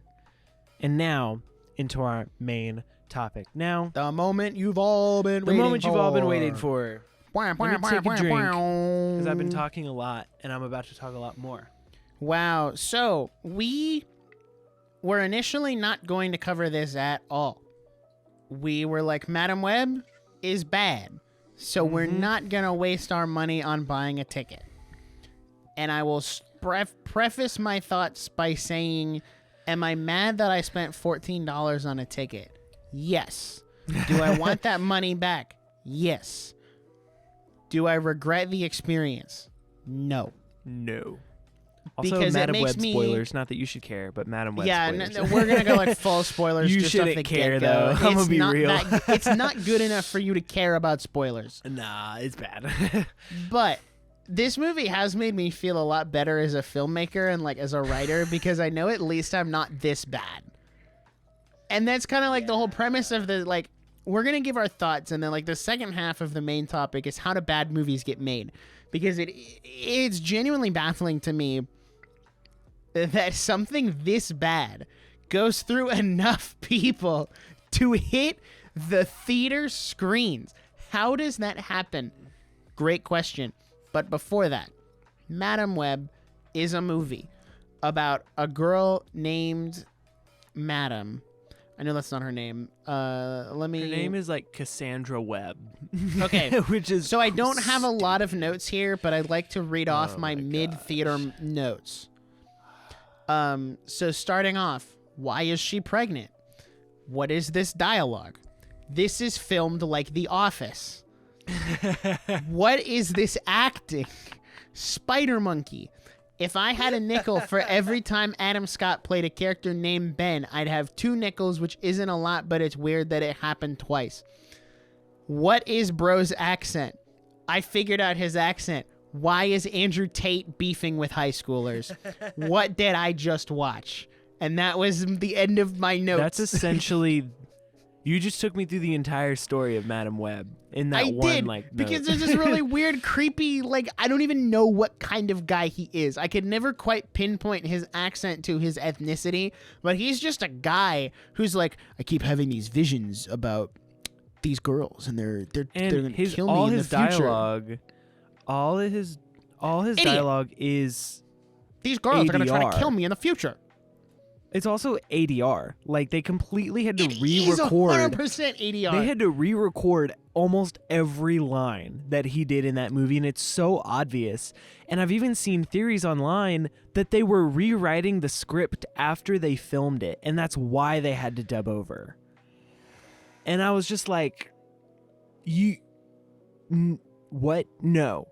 And now, into our main topic. Now, the moment you've all been waiting for. Let me take a drink, because I've been talking a lot, and I'm about to talk a lot more. Wow. So, we were initially not going to cover this at all. We were like, Madam Web is bad, so we're not going to waste our money on buying a ticket. And I will preface my thoughts by saying, am I mad that I spent $14 on a ticket? Yes. Do I want that money back? Yes. Do I regret the experience? No. Also, because Madam Web spoilers. Not that you should care, but Madam Web spoilers. Yeah, we're going to go like full spoilers. You just shouldn't off the care, get-go. though. I'm going to be real. It's not good enough for you to care about spoilers. Nah, it's bad. But this movie has made me feel a lot better as a filmmaker and like as a writer, because I know at least I'm not this bad. And that's kind of like the whole premise of the, like, we're going to give our thoughts, and then like the second half of the main topic is how do bad movies get made, because it's genuinely baffling to me that something this bad goes through enough people to hit the theater screens. How does that happen? Great question. But before that, Madam Web is a movie about a girl named Madam. I know that's not her name. Her name is like Cassandra Webb. Okay. Which is so I don't have a lot of notes here, but I'd like to read off my mid-theater notes. So starting off, why is she pregnant? What is this dialogue? This is filmed like The Office. What is this acting? Spider Monkey. If I had a nickel for every time Adam Scott played a character named Ben, I'd have 2 nickels, which isn't a lot, but it's weird that it happened twice. What is Bro's accent? I figured out his accent. Why is Andrew Tate beefing with high schoolers? What did I just watch? And that was the end of my notes. That's essentially... You just took me through the entire story of Madam Web in that note. Because there's this really weird, creepy, like, I don't even know what kind of guy he is. I could never quite pinpoint his accent to his ethnicity, but he's just a guy who's like, I keep having these visions about these girls, and they're going to kill me in the future. All his dialogue is these girls ADR. are going to try to kill me in the future. It's also ADR. Like, they completely had to re-record. It is 100% ADR. They had to re-record almost every line that he did in that movie, and it's so obvious. And I've even seen theories online that they were rewriting the script after they filmed it, and that's why they had to dub over. And I was just like, what? No.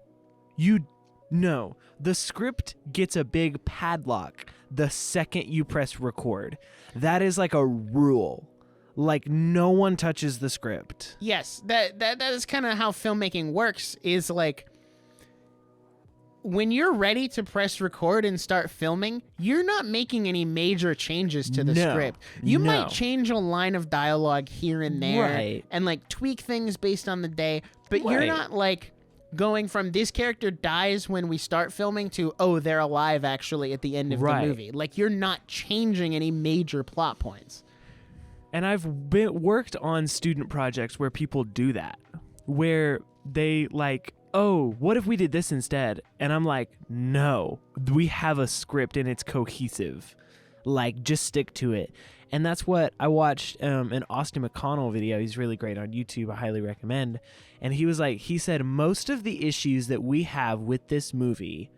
No. The script gets a big padlock the second you press record. That is like a rule. Like, no one touches the script. Yes, that is kind of how filmmaking works, is like, when you're ready to press record and start filming, you're not making any major changes to the script. You might change a line of dialogue here and there and like tweak things based on the day, but you're not like going from this character dies when we start filming to, oh, they're alive actually at the end of the movie. Like, you're not changing any major plot points. And I've worked on student projects where people do that, where they like, oh, what if we did this instead? And I'm like, no, we have a script and it's cohesive. Like, just stick to it. And that's what I watched an Austin McConnell video. He's really great on YouTube. I highly recommend. And he said, most of the issues that we have with this movie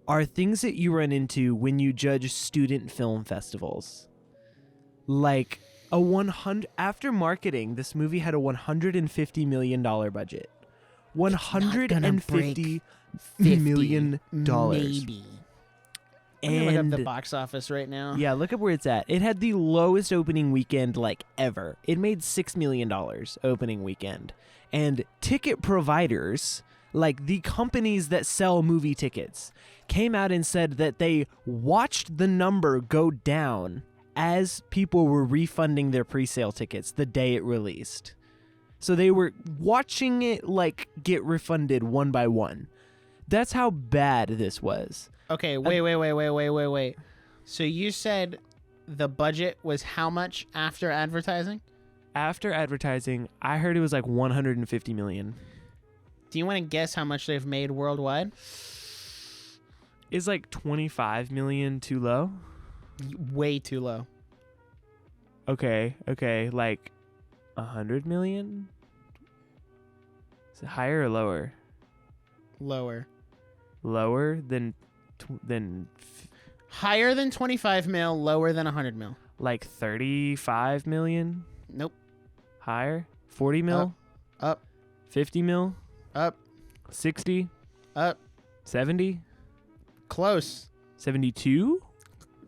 are things that you run into when you judge student film festivals. Like, after marketing, this movie had a $150 million budget. $150 million. Maybe. And I'm gonna look up the box office right now. Yeah, look up where it's at. It had the lowest opening weekend like ever. It made $6 million opening weekend. And ticket providers, like the companies that sell movie tickets, came out and said that they watched the number go down as people were refunding their pre-sale tickets the day it released. So they were watching it like get refunded one by one. That's how bad this was. Okay, wait. So you said the budget was how much after advertising? After advertising, I heard it was like $150 million. Do you want to guess how much they've made worldwide? Is like $25 million too low? Way too low. Okay, like $100 million? Is it higher or lower? Lower. Lower than higher than 25 mil, lower than 100 mil. Like 35 million? Nope. Higher? 40 mil? Up. 50 mil? Up. 60? Up. 70? Close. 72?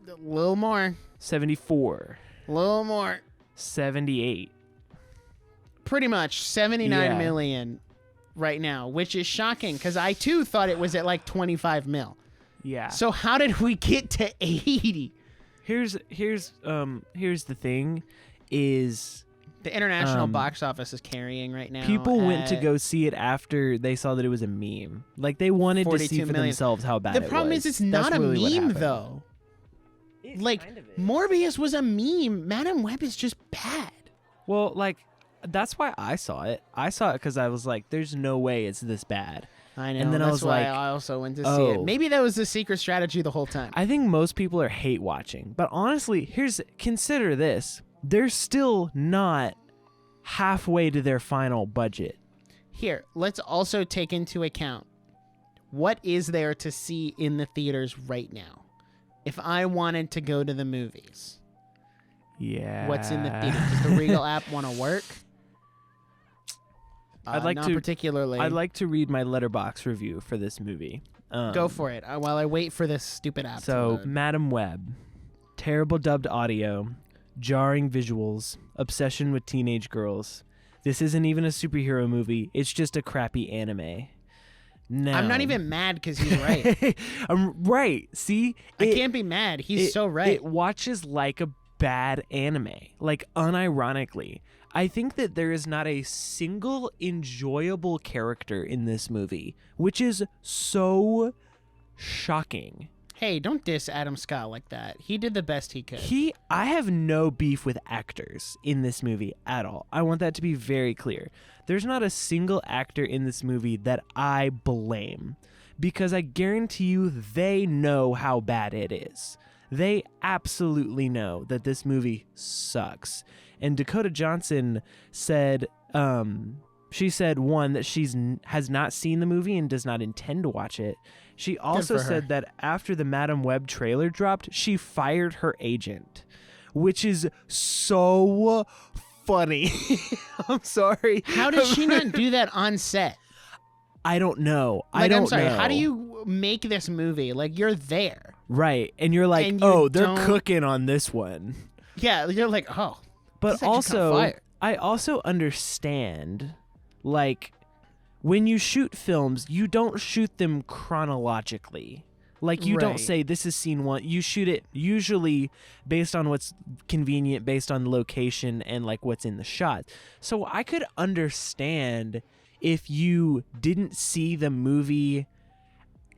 A little more. 74. A little more. 78. Pretty much 79 million right now, which is shocking because I too thought it was at like 25 mil. Yeah. So how did we get to 80? Here's the thing is The international box office is carrying right now. People went to go see it after they saw that it was a meme. Like, they wanted to see for themselves how bad it was. The problem is it's not a meme, though. Like, kind of Morbius was a meme. Madam Web is just bad. Well, like, that's why I saw it. I saw it because I was like, there's no way it's this bad. I know. And then that's I was why like, I also went to see it. Maybe that was the secret strategy the whole time. I think most people are hate watching. But honestly, consider this. They're still not halfway to their final budget. Here, let's also take into account what is there to see in the theaters right now. If I wanted to go to the movies, what's in the theater? Does the Regal app want to work? Not particularly. I'd like to read my Letterboxd review for this movie. Go for it while I wait for this stupid app. So, Madam Web, terrible dubbed audio, jarring visuals, obsession with teenage girls. This isn't even a superhero movie. It's just a crappy anime. No. I'm not even mad because he's right. I'm right. See? I can't be mad. He's so right. It watches like a bad anime. Like, unironically. I think that there is not a single enjoyable character in this movie, which is so shocking. Hey, don't diss Adam Scott like that. He did the best he could. I have no beef with actors in this movie at all. I want that to be very clear. There's not a single actor in this movie that I blame, because I guarantee you they know how bad it is. They absolutely know that this movie sucks. And Dakota Johnson said, she said, one, that has not seen the movie and does not intend to watch it. She also said that after the Madam Web trailer dropped, she fired her agent, which is so funny. I'm sorry. How did she not do that on set? I don't know. I'm sorry. How do you make this movie? Like, you're there. Right. And you're like, they're cooking on this one. Yeah. You're like, oh. But also, I also understand, like, when you shoot films, you don't shoot them chronologically. Like, you don't say, this is scene one. You shoot it usually based on what's convenient, based on location and, like, what's in the shot. So I could understand if you didn't see the movie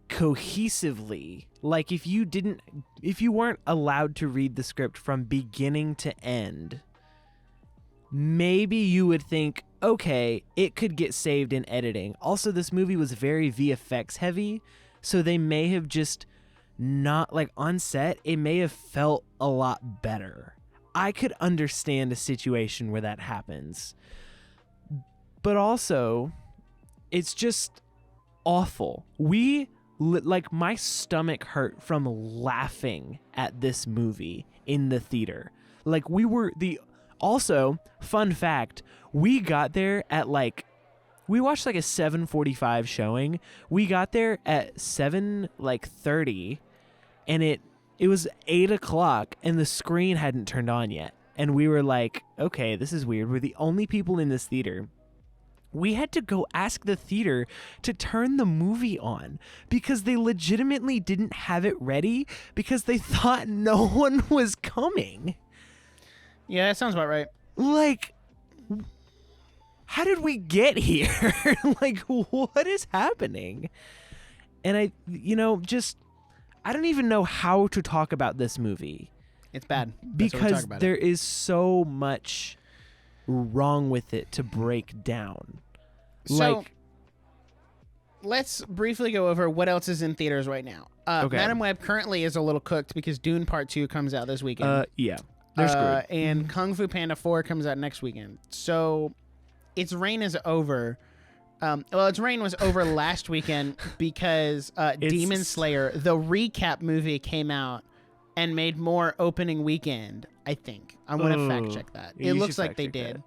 cohesively. Like, if you weren't allowed to read the script from beginning to end, maybe you would think, okay, it could get saved in editing. Also, this movie was very VFX heavy, so they may have just not, like, on set, it may have felt a lot better. I could understand a situation where that happens. But also, it's just awful. Like, my stomach hurt from laughing at this movie in the theater. Like, also, fun fact, we got there at, like, we watched like a 7:45 showing. We got there at 7:30, and it was 8 o'clock, and the screen hadn't turned on yet. And we were like, okay, this is weird. We're the only people in this theater. We had to go ask the theater to turn the movie on because they legitimately didn't have it ready because they thought no one was coming. Yeah, that sounds about right. Like, how did we get here? Like, what is happening? And I don't even know how to talk about this movie. It's bad. Because there is so much wrong with it to break down. So, let's briefly go over what else is in theaters right now. Okay. Madam Web currently is a little cooked because Dune Part 2 comes out this weekend. Yeah. They're screwed. And Kung Fu Panda 4 comes out next weekend. So, its reign is over. Its reign was over last weekend because Demon Slayer, the recap movie, came out and made more opening weekend, I think. I'm going to fact check that. It looks like they did.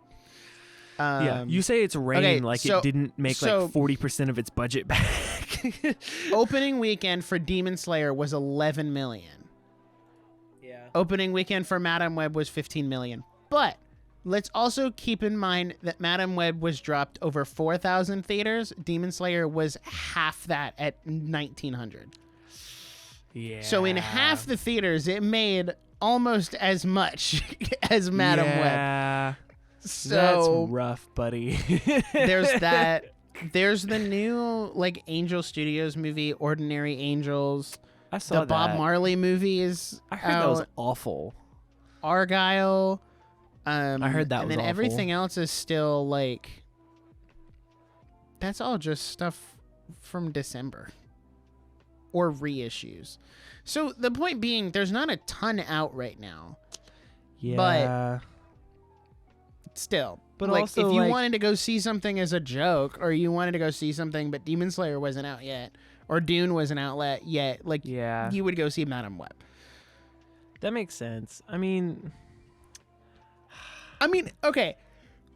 Yeah, you say it's reign it didn't make like 40% of its budget back. Opening weekend for Demon Slayer was 11 million. Yeah. Opening weekend for Madam Web was 15 million. But let's also keep in mind that Madam Web was dropped over 4,000 theaters. Demon Slayer was half that at 1,900. Yeah. So in half the theaters, it made almost as much as Madam Web. So that's rough, buddy. there's that. There's the new like Angel Studios movie, Ordinary Angels. I saw the Bob that. Marley movie is I heard that was awful. Argyle. I heard that and was then awful. everything else is still like. That's all just stuff from December. Or reissues. So the point being, there's not a ton out right now. Yeah. But still. But like, also, if you like- wanted to go see something as a joke, or you wanted to go see something, but Demon Slayer wasn't out yet, or Dune wasn't out yet, like, Yeah. you would go see Madame Web. That makes sense. I mean, okay.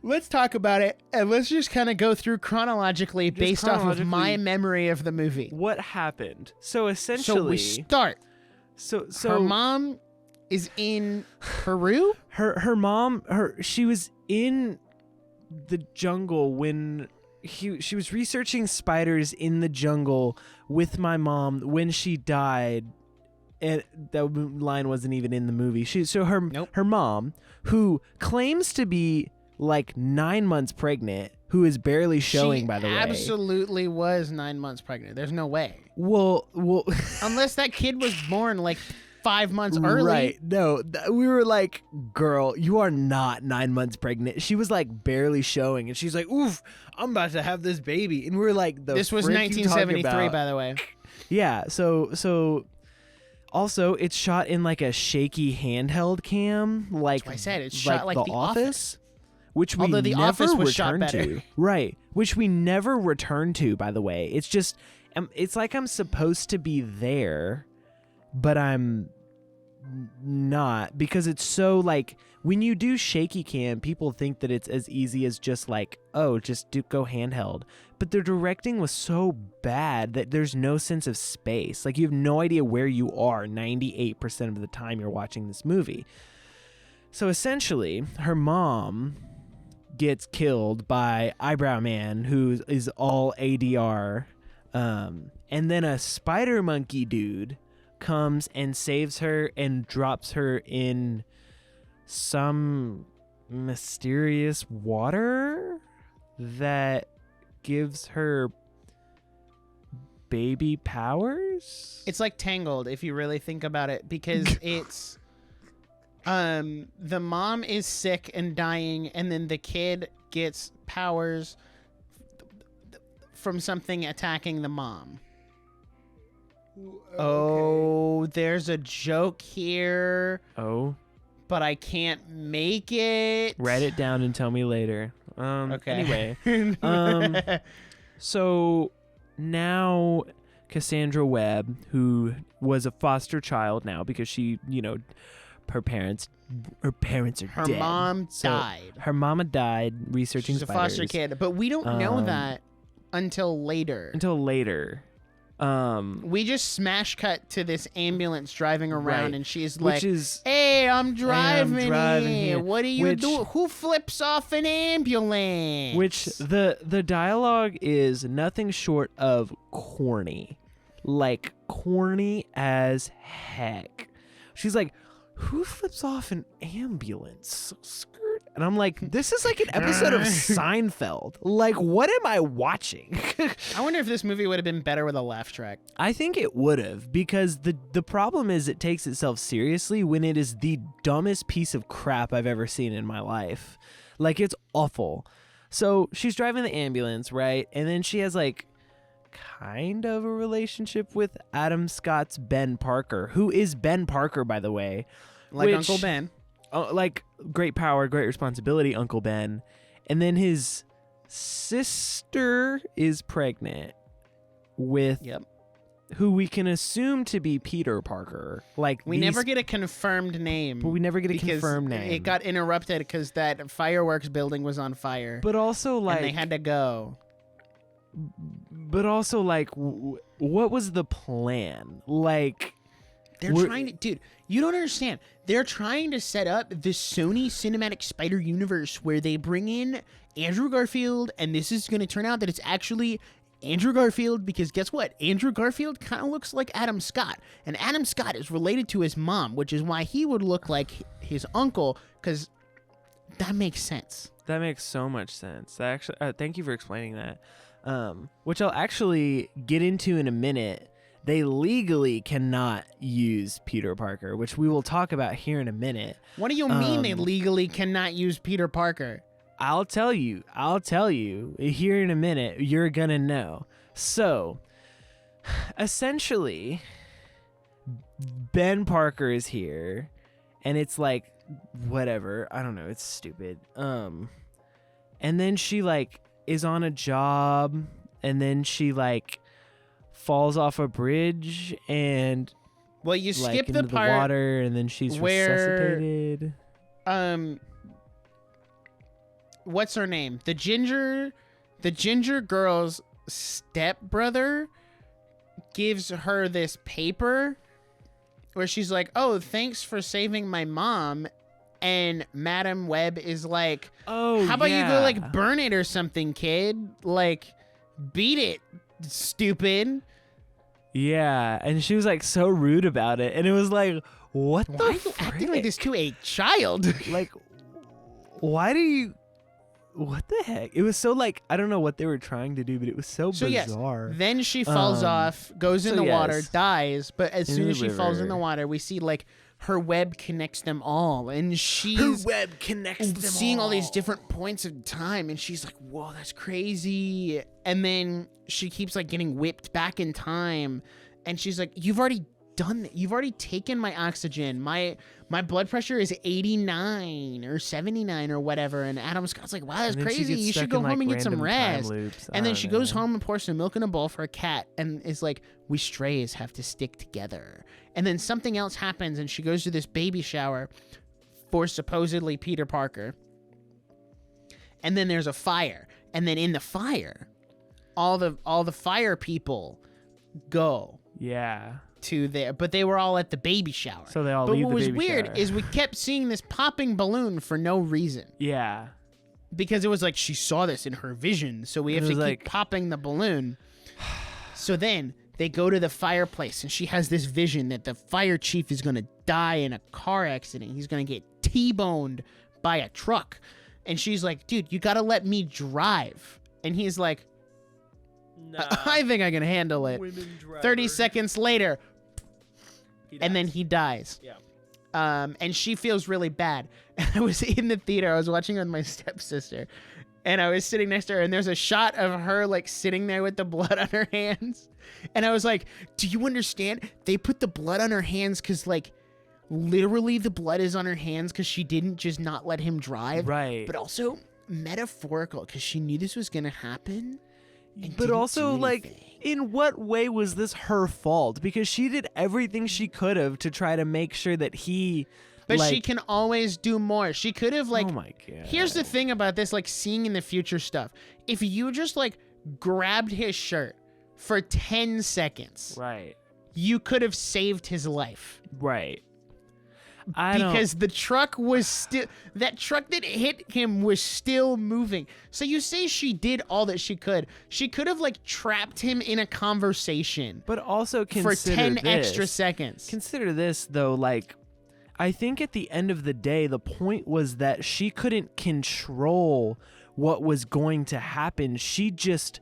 Let's talk about it, and let's just kind of go through chronologically based off of my memory of the movie. what happened? So essentially, So we start. so Her mom is in Peru? her mom, she was in the jungle when she was researching spiders in the jungle with my mom when she died, and that line wasn't even in the movie. Her mom, who claims to be like 9 months pregnant, who is barely showing, by the way. Absolutely was 9 months pregnant. There's no way. Well, Unless that kid was born like 5 months early. right? No, we were like, "Girl, you are not 9 months pregnant." She was like barely showing, and she's like, "Oof, I'm about to have this baby," and we were like, This was 1973, by the way. Yeah. So. Also, it's shot in like a shaky handheld cam, like That's what I said. It's shot like The Office. which we Although The never Office was shot returned better. to. Right, which we never returned to. By the way, it's just, it's like I'm supposed to be there, but I'm not, because it's so like when you do shaky cam, people think that it's as easy as just like, oh, just go handheld. But the directing was so bad that there's no sense of space. Like, you have no idea where you are 98% of the time you're watching this movie. So essentially, her mom gets killed by Eyebrow Man, who is all ADR. And then a spider monkey dude comes and saves her and drops her in some mysterious water that gives her baby powers. It's like Tangled, if you really think about it, because it's the mom is sick and dying, and then the kid gets powers from something attacking the mom. Oh, there's a joke here. Oh, but I can't make it. Write it down and tell me later. Okay. Anyway, so now Cassandra Webb, who was a foster child now because she, her parents are Her dead. mom So died. Her mama died researching She's a spiders. foster kid, but we don't know that until later. We just smash cut to this ambulance driving around, Right. and she's Which like, is, "Hey, I'm driving here." What do you do? Who flips off an ambulance?" which the dialogue is nothing short of corny, like corny as heck. She's like, "Who flips off an ambulance?" Skirt. And I'm like, this is like an episode of Seinfeld. Like, what am I watching? I wonder if this movie would have been better with a laugh track. I think it would have, because the problem is it takes itself seriously when it is the dumbest piece of crap I've ever seen in my life. Like, it's awful. So she's driving the ambulance, right? And then she has like kind of a relationship with Adam Scott's Ben Parker, who is Ben Parker, by the way. Like Uncle Ben. Oh, like, great power, great responsibility, Uncle Ben. And then his sister is pregnant with who we can assume to be Peter Parker. Like, we never get a confirmed name. But we never get a because confirmed name. It got interrupted because that fireworks building was on fire. But also, like, and they had to go. But also, like, what was the plan? Like, they're trying to, dude, you don't understand. They're trying to set up the Sony Cinematic Spider Universe where they bring in Andrew Garfield, and this is going to turn out that it's actually Andrew Garfield, because guess what? Andrew Garfield kind of looks like Adam Scott, and Adam Scott is related to his mom, which is why he would look like his uncle, because that makes sense. That makes so much sense. That actually, thank you for explaining that. Which I'll actually get into in a minute. They legally cannot use Peter Parker, which we will talk about here in a minute. What do you mean they legally cannot use Peter Parker? I'll tell you here in a minute. You're gonna know. So, essentially, Ben Parker is here, and it's like, whatever. I don't know. It's stupid. And then she like is on a job, and then she like falls off a bridge and you like, skip into the part water, and then she's resuscitated. What's her name? The ginger girl's stepbrother gives her this paper where she's like, "Oh, thanks for saving my mom." And Madam Web is like, "Oh, how about you go like burn it or something, kid? Like, beat it, stupid." Yeah, and she was like so rude about it, and it was like, what Why the are you acting like this to a child? Like, why do you? What the heck? It was so like, I don't know what they were trying to do, but it was so bizarre. Yes, then she falls off, goes in the water, dies. But as soon as she falls in the water, we see like her web connects them all, and she's seeing all these different points of time, and she's like, "Whoa, that's crazy!" And then she keeps like getting whipped back in time, and she's like, "You've already done that. You've already taken my oxygen. My blood pressure is 89 or 79 or whatever." And Adam Scott's like, "Wow, that's crazy. You should go home and get some rest." And then she goes home and pours some milk in a bowl for a cat, and is like, "We strays have to stick together." And then something else happens, and she goes to this baby shower for supposedly Peter Parker. And then there's a fire, and then in the fire, all the fire people go. Yeah. To there, but they were all at the baby shower. So they all leave the baby shower. But what was weird is we kept seeing this popping balloon for no reason. Yeah. Because it was like she saw this in her vision, so we have to keep popping the balloon. So then they go to the fireplace, and she has this vision that the fire chief is going to die in a car accident. He's going to get T-boned by a truck. And she's like, "Dude, you got to let me drive." And he's like, "Nah, I think I can handle it." 30 seconds later, and then he dies. Yeah. And she feels really bad. And I was in the theater. I was watching with my stepsister, and I was sitting next to her, and there's a shot of her like sitting there with the blood on her hands. And I was like, "Do you understand? They put the blood on her hands because like literally the blood is on her hands because she didn't just not let him drive. Right. But also metaphorical because she knew this was going to happen. But also, like, in what way was this her fault? Because she did everything she could have to try to make sure that he... But like, she can always do more. She could have, like... Oh, my God. Here's the thing about this, like, seeing in the future stuff. If you just, like, grabbed his shirt for 10 seconds... Right. You could have saved his life. Right. Because the truck was still... That truck that hit him was still moving. So you say she did all that she could. She could have, like, trapped him in a conversation. But also consider for 10 extra seconds. Consider this, though, like... I think at the end of the day, the point was that she couldn't control what was going to happen. She just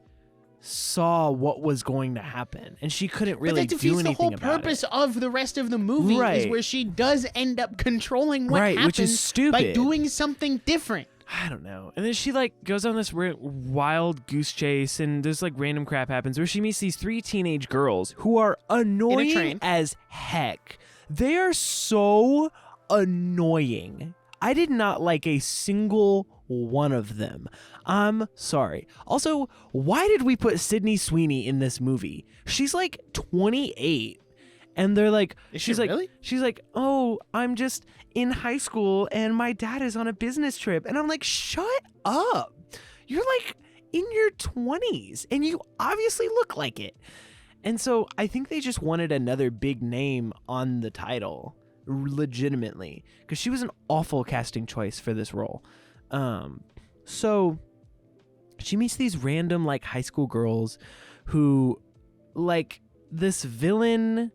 saw what was going to happen, and she couldn't really do anything about it. But that defeats the whole purpose of the rest of the movie, is where she does end up controlling what happens, which is stupid, by doing something different. I don't know. And then she like goes on this wild goose chase, and there's like random crap happens where she meets these 3 teenage girls who are annoying as heck. They are so annoying. I did not like a single one of them. I'm sorry. Also, why did we put Sydney Sweeney in this movie? She's like 28. And they're like, she's like, "Oh, I'm just in high school and my dad is on a business trip." And I'm like, shut up. You're like in your 20s and you obviously look like it. And so I think they just wanted another big name on the title, legitimately, because she was an awful casting choice for this role. So she meets these random like high school girls who like this villain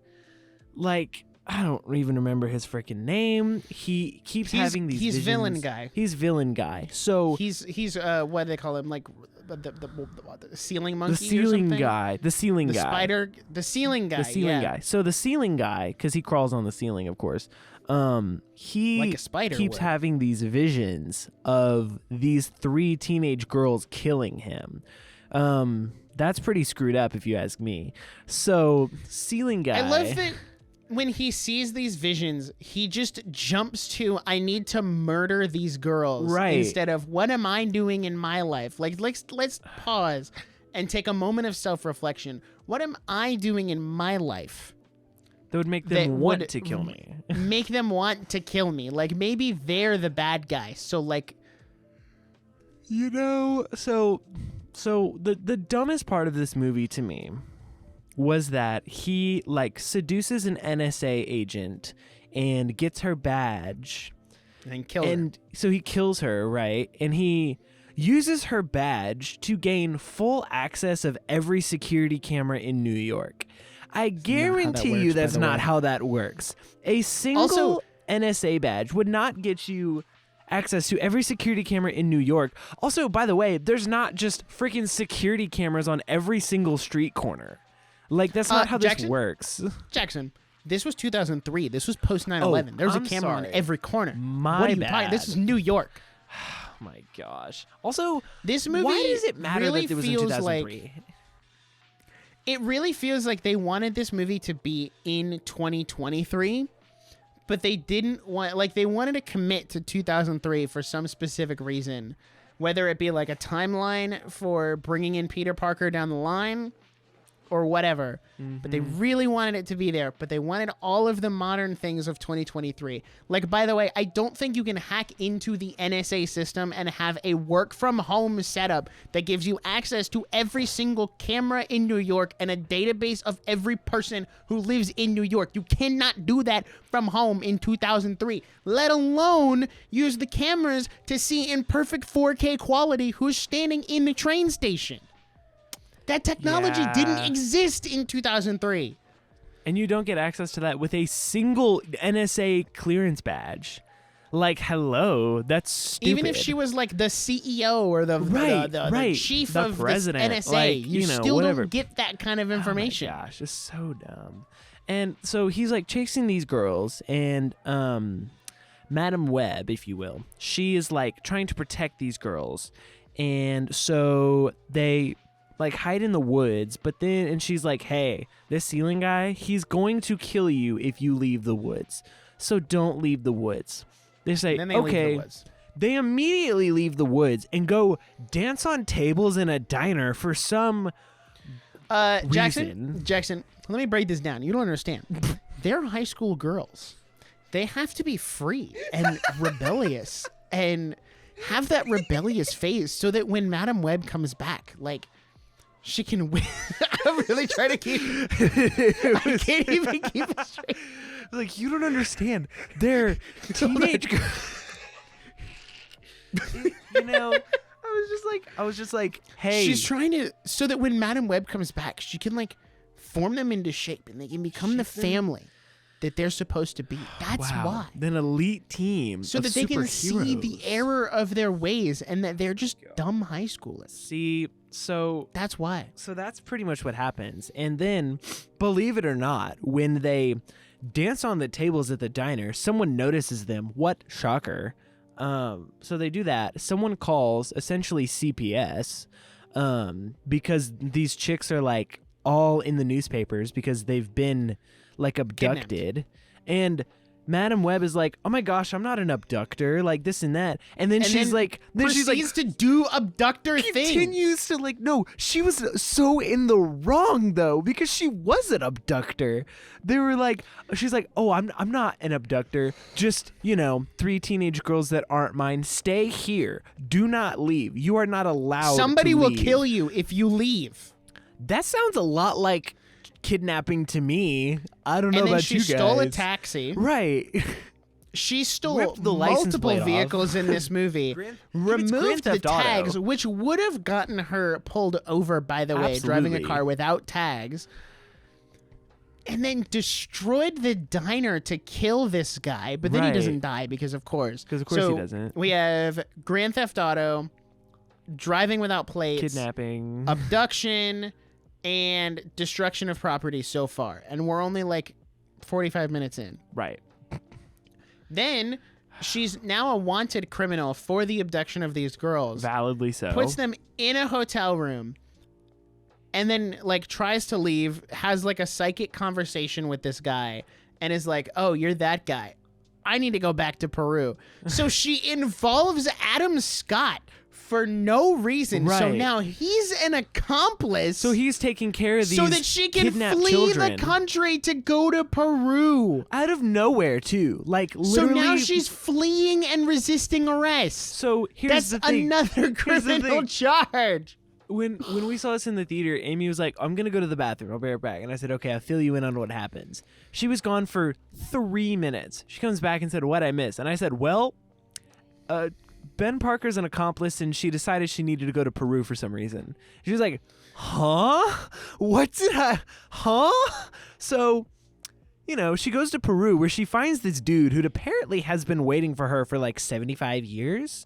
like I don't even remember his freaking name. He keeps having these He's visions. villain guy. He's villain guy. So he's what do they call him? Like the ceiling monkey. The ceiling or something? guy. The ceiling The guy. spider. The ceiling guy. The ceiling guy. So the ceiling guy, because he crawls on the ceiling, of course. He like a spider keeps would. having these visions of these 3 teenage girls killing him. That's pretty screwed up, if you ask me. So ceiling guy. I love that. When he sees these visions, he just jumps to, I need to murder these girls. Right. Instead of, what am I doing in my life? Like, let's pause and take a moment of self-reflection. What am I doing in my life that would make them want to kill me? Make them want to kill me. Like, maybe they're the bad guy. So, like... You know, so the dumbest part of this movie to me was that he like seduces an NSA agent and gets her badge and kills her. And so he kills her, right? And he uses her badge to gain full access of every security camera in New York. I guarantee you that's not how that works. A single NSA badge would not get you access to every security camera in New York. Also, by the way, there's not just freaking security cameras on every single street corner. Like, that's not how this works. Jackson, this was 2003. This was post 9/11. There was a camera on every corner. My bad. This is New York. Oh my gosh. Also, this movie why does it matter really that it was in 2003? Like, it really feels like they wanted this movie to be in 2023, but they didn't want, like, they wanted to commit to 2003 for some specific reason, whether it be like a timeline for bringing in Peter Parker down the line or whatever. But they really wanted it to be there, but they wanted all of the modern things of 2023. Like, by the way, I don't think you can hack into the NSA system and have a work from home setup that gives you access to every single camera in New York and a database of every person who lives in New York. You cannot do that from home in 2003, let alone use the cameras to see in perfect 4K quality who's standing in the train station. That technology didn't exist in 2003. And you don't get access to that with a single NSA clearance badge. Like, hello, that's stupid. Even if she was like the CEO or the chief of president, the NSA, like, you still don't get that kind of information. Oh my gosh, it's so dumb. And so he's like chasing these girls, and Madam Web, if you will, she is like trying to protect these girls. And so they like hide in the woods, but then, and she's like, hey, this ceiling guy, he's going to kill you if you leave the woods. So don't leave the woods. They say, they okay. leave the woods. They immediately leave the woods and go dance on tables in a diner for some reason. Jackson, let me break this down. You don't understand. They're high school girls. They have to be free and rebellious and have that rebellious phase so that when Madam Web comes back, like, she can win. I'm really trying to keep... I can't even keep it straight. Like, you don't understand. They're teenage girls. You know, I was just like, hey. She's trying to... So that when Madam Web comes back, she can, like, form them into shape and they can become the family that they're supposed to be. That's why. An elite team so of that they can superheroes. see the error of their ways and that they're just dumb high schoolers. See, so that's why. So that's pretty much what happens. And then, believe it or not, when they dance on the tables at the diner, someone notices them. What shocker. So they do that. Someone calls essentially CPS because these chicks are like all in the newspapers because they've been like abducted. Kidnapped. And Madam Web is like, oh my gosh, I'm not an abductor, like this and that. And then she's like, proceeds to do abductor things. Continues to like, no, she was so in the wrong though, because she was an abductor. They were like, she's like, oh, I'm not an abductor. Just, 3 teenage girls that aren't mine. Stay here. Do not leave. You are not allowed. Somebody to will leave. kill you if you leave. That sounds a lot like kidnapping to me. I don't know about you guys. She stole a taxi. Right. She stole multiple vehicles in this movie, removed the tags, which would have gotten her pulled over, by the way, driving a car without tags. and then destroyed the diner to kill this guy, but then he doesn't die because of course. Because of course he doesn't. We have Grand Theft Auto, driving without plates, kidnapping, abduction, and destruction of property so far. And we're only like 45 minutes in. Right. Then she's now a wanted criminal for the abduction of these girls. Validly so. Puts them in a hotel room. And then, like, tries to leave, has, like, a psychic conversation with this guy, and is like, oh, you're that guy. I need to go back to Peru. So she involves Adam Scott for no reason. Right. So now he's an accomplice. So he's taking care of these so that she can flee children. the country to go to Peru. Out of nowhere, too. Like, literally. So now she's fleeing and resisting arrest. So here's the thing. That's another criminal charge. When we saw this in the theater, Amy was like, I'm going to go to the bathroom. I'll be right back. And I said, okay, I'll fill you in on what happens. She was gone for 3 minutes. She comes back and said, what'd I miss? And I said, well, Ben Parker's an accomplice, and she decided she needed to go to Peru for some reason. She was like, huh? Huh? So, you know, she goes to Peru where she finds this dude who apparently has been waiting for her for like 75 years.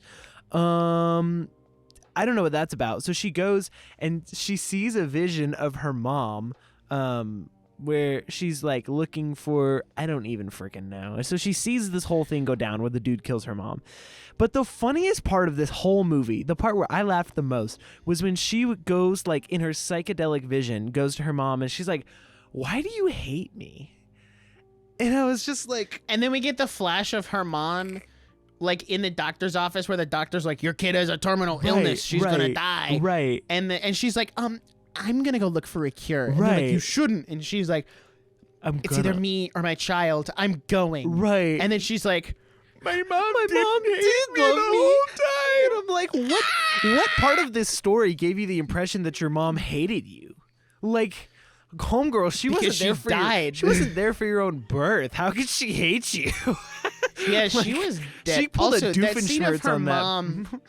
I don't know what that's about. So she goes and she sees a vision of her mom where she's like looking for, I don't even freaking know. So she sees this whole thing go down where the dude kills her mom. But the funniest part of this whole movie, the part where I laughed the most, was when she goes like in her psychedelic vision, goes to her mom and she's like, why do you hate me? And I was just like... And then we get the flash of her mom... like in the doctor's office where the doctor's like, your kid has a terminal illness. She's going to die. Right. And she's like, I'm going to go look for a cure. And right. Like, you shouldn't. And she's like, it's either me or my child. I'm going. Right. And then she's like, my mom did love me the whole time. I'm like, what part of this story gave you the impression that your mom hated you? Like... Homegirl, she wasn't there for your own birth. How could she hate you? Yeah, like, she was dead. She pulled also, a Doofenshmirtz on mom, that.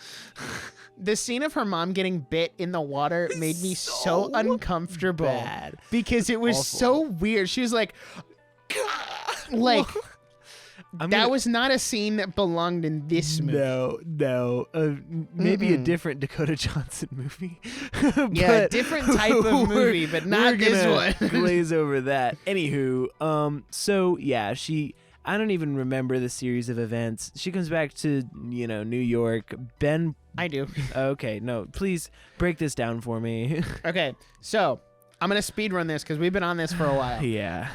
The scene of her mom getting bit in the water made me so uncomfortable. Bad. Because it was awful. So weird. She was like, that was not a scene that belonged in this movie. No. Maybe a different Dakota Johnson movie. Yeah, a different type of movie, but not this one. Glaze over that. Anywho, so yeah, I don't even remember the series of events. She comes back to, New York. Ben. I do. Okay, no, please break this down for me. Okay, so I'm going to speed run this because we've been on this for a while. Yeah.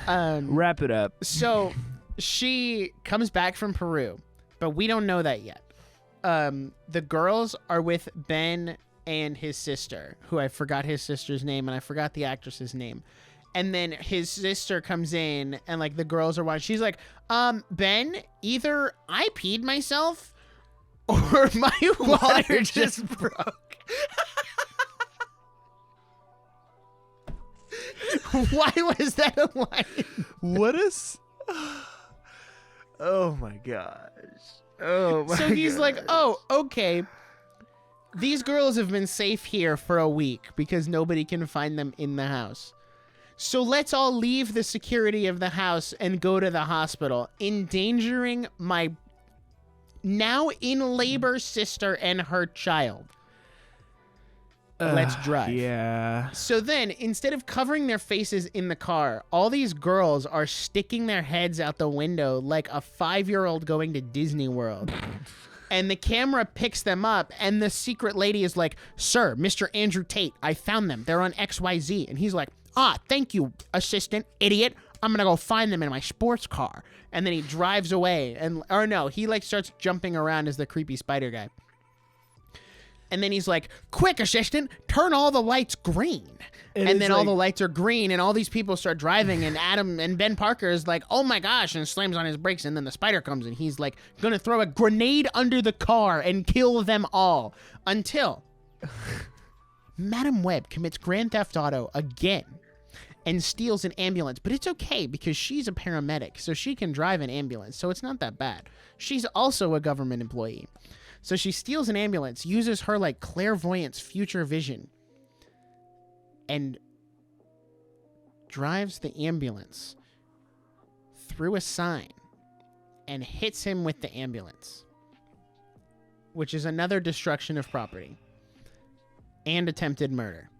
Wrap it up. So she comes back from Peru, but we don't know that yet. The girls are with Ben and his sister, who I forgot his sister's name and I forgot the actress's name. And then his sister comes in and like the girls are watching. She's like, Ben, either I peed myself or my water just broke. Why was that a line? What is... Oh my gosh. Oh my So he's gosh. like, oh, okay. These girls have been safe here for a week because nobody can find them in the house. So let's all leave the security of the house and go to the hospital, endangering my now in labor sister and her child. Let's drive. Yeah. So then, instead of covering their faces in the car, all these girls are sticking their heads out the window like a 5-year-old going to Disney World. And the camera picks them up, and the secret lady is like, sir, Mr. Andrew Tate, I found them. They're on XYZ. And he's like, thank you, assistant, idiot. I'm going to go find them in my sports car. And then he drives away. He like starts jumping around as the creepy spider guy. And then he's like, quick, assistant, turn all the lights green. And then all the lights are green, and all these people start driving, and Adam and Ben Parker is like, oh my gosh, and slams on his brakes, and then the spider comes, and he's like, gonna throw a grenade under the car and kill them all. Until Madam Webb commits Grand Theft Auto again and steals an ambulance. But it's okay, because she's a paramedic, so she can drive an ambulance, so it's not that bad. She's also a government employee. So she steals an ambulance, uses her like clairvoyance future vision, and drives the ambulance through a sign and hits him with the ambulance, which is another destruction of property and attempted murder.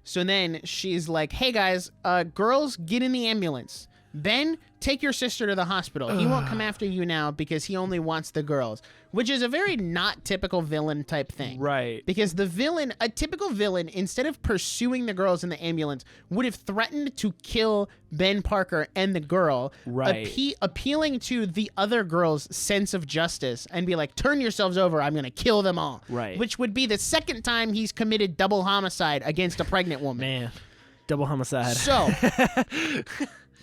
So then she's like, hey guys, girls, get in the ambulance. Ben, take your sister to the hospital. He won't come after you now because he only wants the girls, which is a very not typical villain type thing. Right. Because the villain, a typical villain, instead of pursuing the girls in the ambulance, would have threatened to kill Ben Parker and the girl, right. Appealing to the other girl's sense of justice and be like, turn yourselves over, I'm going to kill them all. Right. Which would be the second time he's committed double homicide against a pregnant woman. Man, double homicide. So...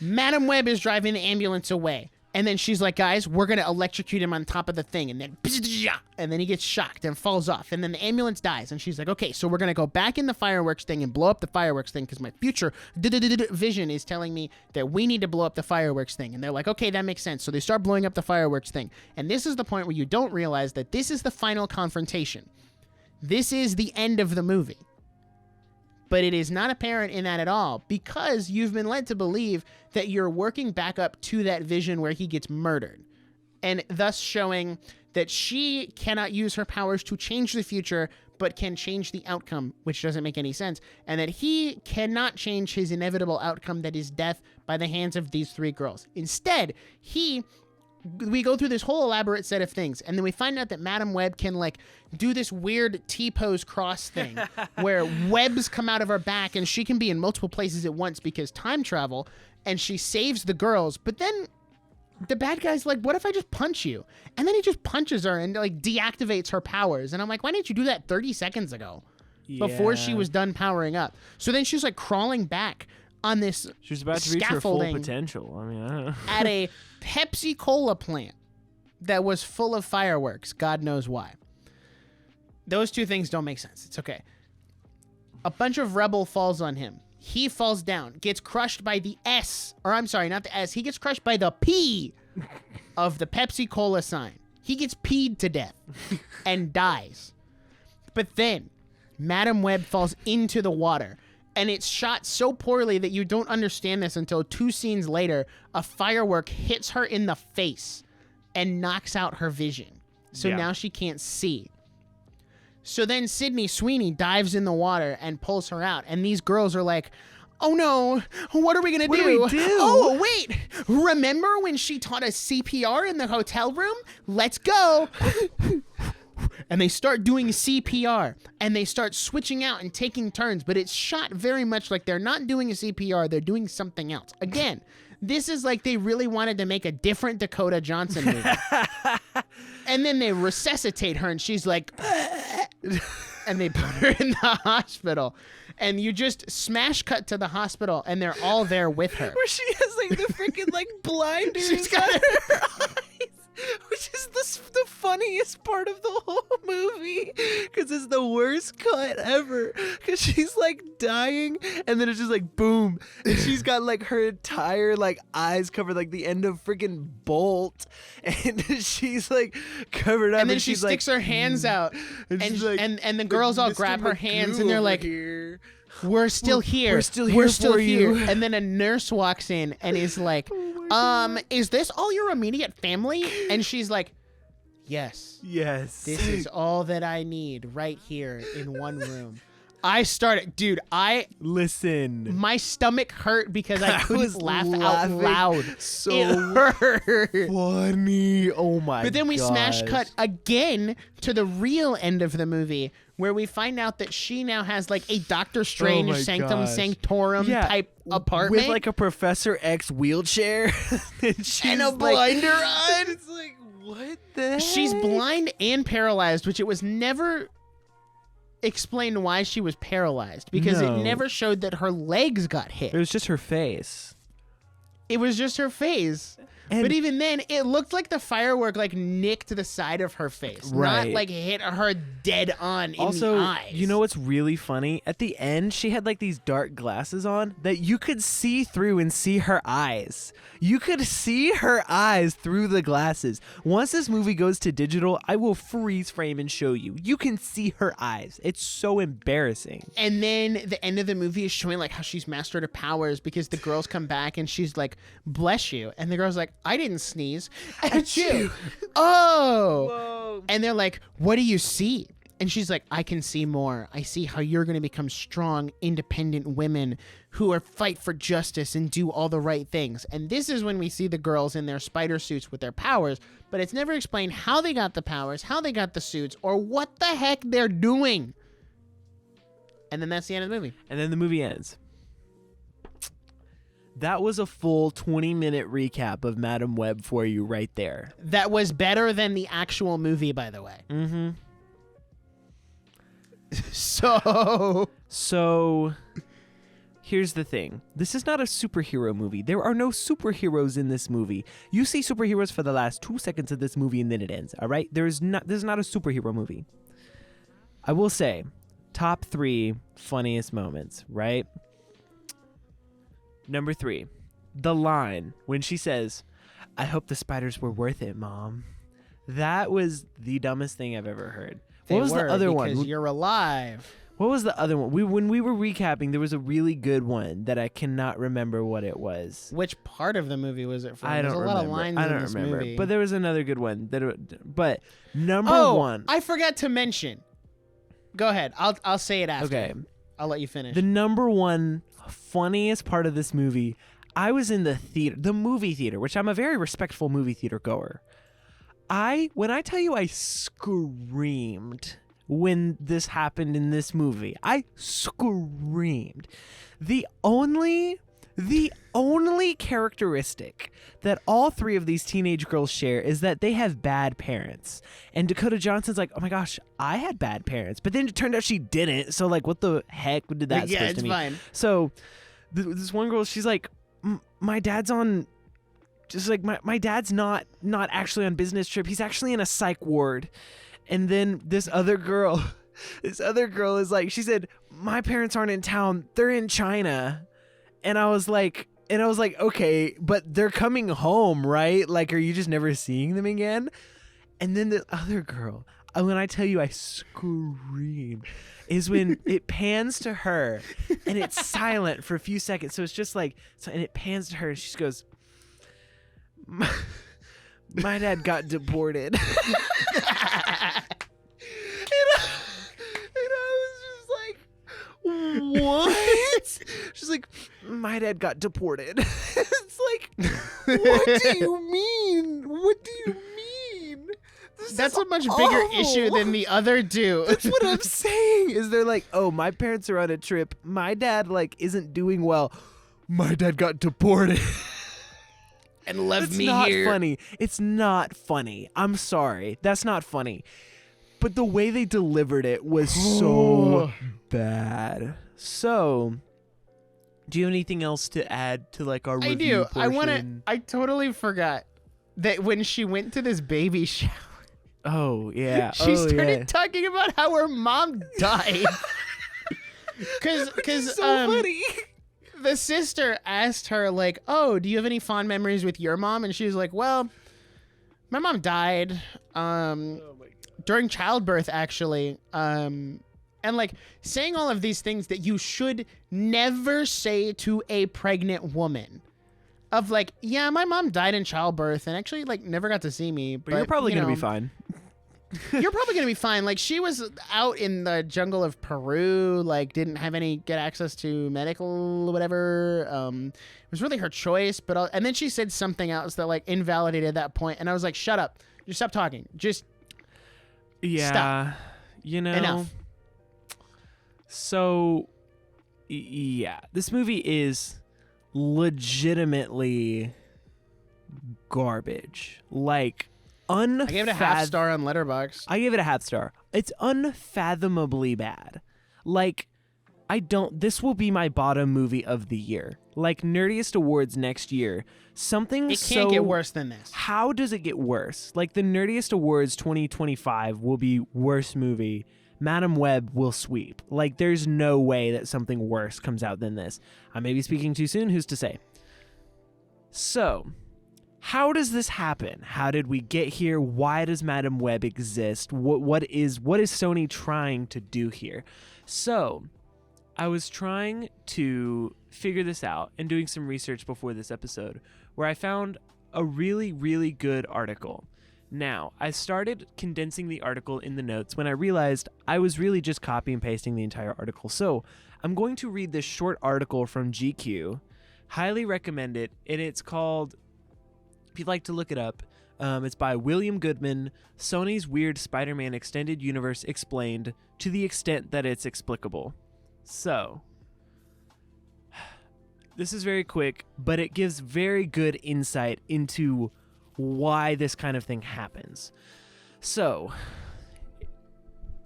Madam Web is driving the ambulance away. And then she's like, guys, we're going to electrocute him on top of the thing. And then he gets shocked and falls off. And then the ambulance dies. And she's like, okay, so we're going to go back in the fireworks thing and blow up the fireworks thing because my future vision is telling me that we need to blow up the fireworks thing. And they're like, okay, that makes sense. So they start blowing up the fireworks thing. And this is the point where you don't realize that this is the final confrontation. This is the end of the movie. But it is not apparent in that at all because you've been led to believe that you're working back up to that vision where he gets murdered, and thus showing that she cannot use her powers to change the future but can change the outcome, which doesn't make any sense, and that he cannot change his inevitable outcome, that is death by the hands of these three girls. Instead, we go through this whole elaborate set of things, and then we find out that Madam Web can, like, do this weird T-pose cross thing where webs come out of her back, and she can be in multiple places at once because time travel, and she saves the girls. But then the bad guy's like, what if I just punch you? And then he just punches her and, like, deactivates her powers. And I'm like, why didn't you do that 30 seconds ago before she was done powering up? So then she's, like, crawling back on this she was about to reach her full potential. I mean, I don't know. At a Pepsi Cola plant that was full of fireworks. God knows why. Those two things don't make sense. It's okay. A bunch of rubble falls on him. He falls down, gets crushed by the S, or I'm sorry, not the S. He gets crushed by the P of the Pepsi Cola sign. He gets peed to death and dies. But then Madam Web falls into the water. And it's shot so poorly that you don't understand this until 2 scenes later, a firework hits her in the face and knocks out her vision. So now she can't see. So then Sydney Sweeney dives in the water and pulls her out. And these girls are like, oh no, what are we going to do? What do we do? Oh, wait, remember when she taught us CPR in the hotel room? Let's go. And they start doing CPR, and they start switching out and taking turns, but it's shot very much like they're not doing a CPR, they're doing something else. Again, this is like they really wanted to make a different Dakota Johnson movie. And then they resuscitate her, and she's like, and they put her in the hospital. And you just smash cut to the hospital, and they're all there with her. Where she has, like, the freaking, like, blinders. She's got her eyes. Which is the funniest part of the whole movie, because it's the worst cut ever, because she's like dying and then it's just like boom and she's got like her entire like eyes covered, like the end of freaking Bolt, and she's like covered up, and then she sticks her hands out and the girls all grab her hands and they're like, we're still here. We're still here for you. And then a nurse walks in and is like, is this all your immediate family? And she's like, yes. Yes. This is all that I need right here in one room. My stomach hurt because I couldn't laugh out loud. So it hurt. Funny. Oh my god. But then we smash cut again to the real end of the movie, where we find out that she now has like a Doctor Strange Sanctum Sanctorum type apartment with like a Professor X wheelchair and a blinder on. It's like, what the heck? She's blind and paralyzed, which it was never explained why she was paralyzed, because it never showed that her legs got hit. It was just her face. It was just her face. But even then, it looked like the firework like nicked the side of her face, not like hit her dead on in the eyes. You know what's really funny? At the end, she had like these dark glasses on that you could see through and see her eyes. You could see her eyes through the glasses. Once this movie goes to digital, I will freeze frame and show you. You can see her eyes. It's so embarrassing. And then the end of the movie is showing like how she's mastered her powers because the girls come back and she's like, bless you. And the girl's like, I didn't sneeze. At you. Oh. Whoa. And they're like, what do you see? And she's like, I can see more. I see how you're going to become strong, independent women who are fight for justice and do all the right things. And this is when we see the girls in their spider suits with their powers, but it's never explained how they got the powers, how they got the suits, or what the heck they're doing. And then that's the end of the movie. And then the movie ends. That was a full 20-minute recap of Madam Web for you right there. That was better than the actual movie, by the way. Mm-hmm. So, here's the thing. This is not a superhero movie. There are no superheroes in this movie. You see superheroes for the last 2 seconds of this movie and then it ends, all right? This is not a superhero movie. I will say, top 3 funniest moments, right? Number 3, the line when she says, I hope the spiders were worth it, Mom. That was the dumbest thing I've ever heard. What was the other one? Because you're alive. What was the other one? When we were recapping, there was a really good one that I cannot remember what it was. Which part of the movie was it from? I don't remember. There's a lot of lines in this movie. But there was another good one. But number one. I forgot to mention. Go ahead. I'll say it after. Okay. I'll let you finish. The number one funniest part of this movie, I was in the movie theater, which I'm a very respectful movie theater goer. When I tell you I screamed when this happened in this movie, I screamed. The only characteristic that all 3 of these teenage girls share is that they have bad parents. And Dakota Johnson's like, oh my gosh, I had bad parents. But then it turned out she didn't. So like, what the heck did that supposed to mean? Fine. So this one girl, she's like, my dad's on... Just like my dad's not actually on business trip. He's actually in a psych ward. And then this other girl is like, she said, my parents aren't in town. They're in China. And I was like, okay, but they're coming home, right? Like, are you just never seeing them again? And then the other girl, when I tell you I scream, is when it pans to her and it's silent for a few seconds. So it's just like, and it pans to her and she goes, my dad got deported. And I was just like, what? She's like, my dad got deported. It's like, what do you mean? What do you mean? That's a much bigger issue than the other two. That's what I'm saying. Is they're like, oh, my parents are on a trip. My dad like isn't doing well. My dad got deported. And left me It's here. not funny. It's not funny. I'm sorry. That's not funny. But the way they delivered it was so bad. So, do you have anything else to add to like our review portion? I totally forgot that when she went to this baby shower. Oh, yeah. She started talking about how her mom died. Because so funny. The sister asked her, like, oh, do you have any fond memories with your mom? And she was like, well, my mom died during childbirth, actually. And, like, saying all of these things that you should never say to a pregnant woman. Of, like, yeah, my mom died in childbirth and actually, like, never got to see me. But you're probably going to be fine. You're probably going to be fine. Like, she was out in the jungle of Peru, like, didn't have any good access to medical whatever. It was really her choice. And then she said something else that, like, invalidated that point. And I was like, shut up. Just stop talking. Just stop. You know. Enough. So, yeah. This movie is legitimately garbage. Like, I gave it a half star on Letterboxd. I gave it a half star. It's unfathomably bad. Like, This will be my bottom movie of the year. Like Nerdiest Awards next year. Something It can't get worse than this. How does it get worse? Like the Nerdiest Awards 2025 will be worst movie. Madam Web will sweep. Like there's no way that something worse comes out than this. I may be speaking too soon. Who's to say? So, how does this happen? How did we get here? Why does Madam Web exist? What is Sony trying to do here? So, I was trying to figure this out and doing some research before this episode where I found a really, really good article. Now, I started condensing the article in the notes when I realized I was really just copy and pasting the entire article. So, I'm going to read this short article from GQ. Highly recommend it. And it's called, if you'd like to look it up, it's by William Goodman, Sony's Weird Spider-Man Extended Universe Explained to the Extent That It's Explicable. So, this is very quick, but it gives very good insight into why this kind of thing happens. So,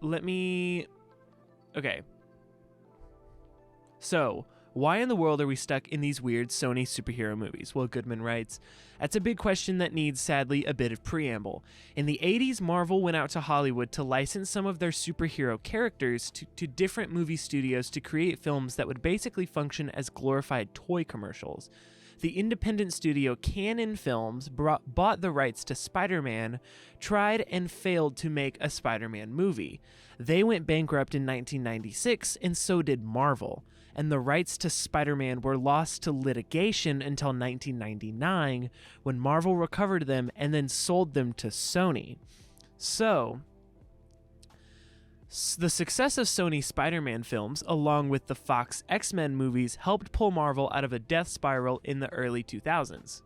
okay. So, why in the world are we stuck in these weird Sony superhero movies? Well, Goodman writes, that's a big question that needs, sadly, a bit of preamble. In the 80s, Marvel went out to Hollywood to license some of their superhero characters to different movie studios to create films that would basically function as glorified toy commercials. The independent studio Canon Films bought the rights to Spider-Man, tried and failed to make a Spider-Man movie. They went bankrupt in 1996, and so did Marvel. And the rights to Spider-Man were lost to litigation until 1999, when Marvel recovered them and then sold them to Sony. So, the success of Sony's Spider-Man films, along with the Fox X-Men movies, helped pull Marvel out of a death spiral in the early 2000s.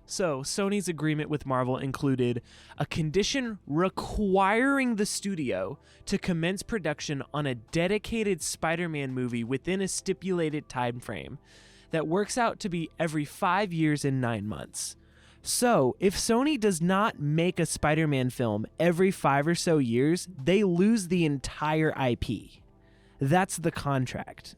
So, Sony's agreement with Marvel included a condition requiring the studio to commence production on a dedicated Spider-Man movie within a stipulated time frame that works out to be every 5 years and 9 months. So, if Sony does not make a Spider-Man film every 5 or so years, they lose the entire IP. That's the contract.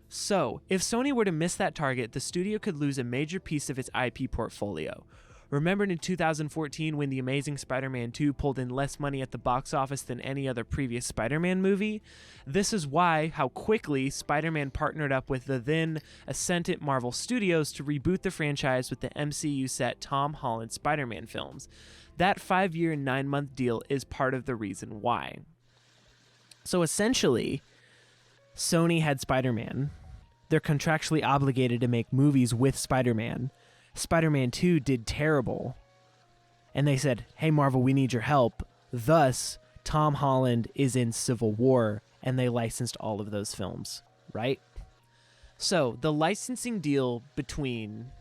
So, if Sony were to miss that target, the studio could lose a major piece of its IP portfolio. Remembered in 2014 when The Amazing Spider-Man 2 pulled in less money at the box office than any other previous Spider-Man movie? This is how quickly Spider-Man partnered up with the then ascendant Marvel Studios to reboot the franchise with the MCU set Tom Holland Spider-Man films. That 5-year and 9-month deal is part of the reason why. So essentially, Sony had Spider-Man. They're contractually obligated to make movies with Spider-Man. Spider-Man 2 did terrible. And they said, hey, Marvel, we need your help. Thus, Tom Holland is in Civil War, and they licensed all of those films, right? So, the licensing deal between...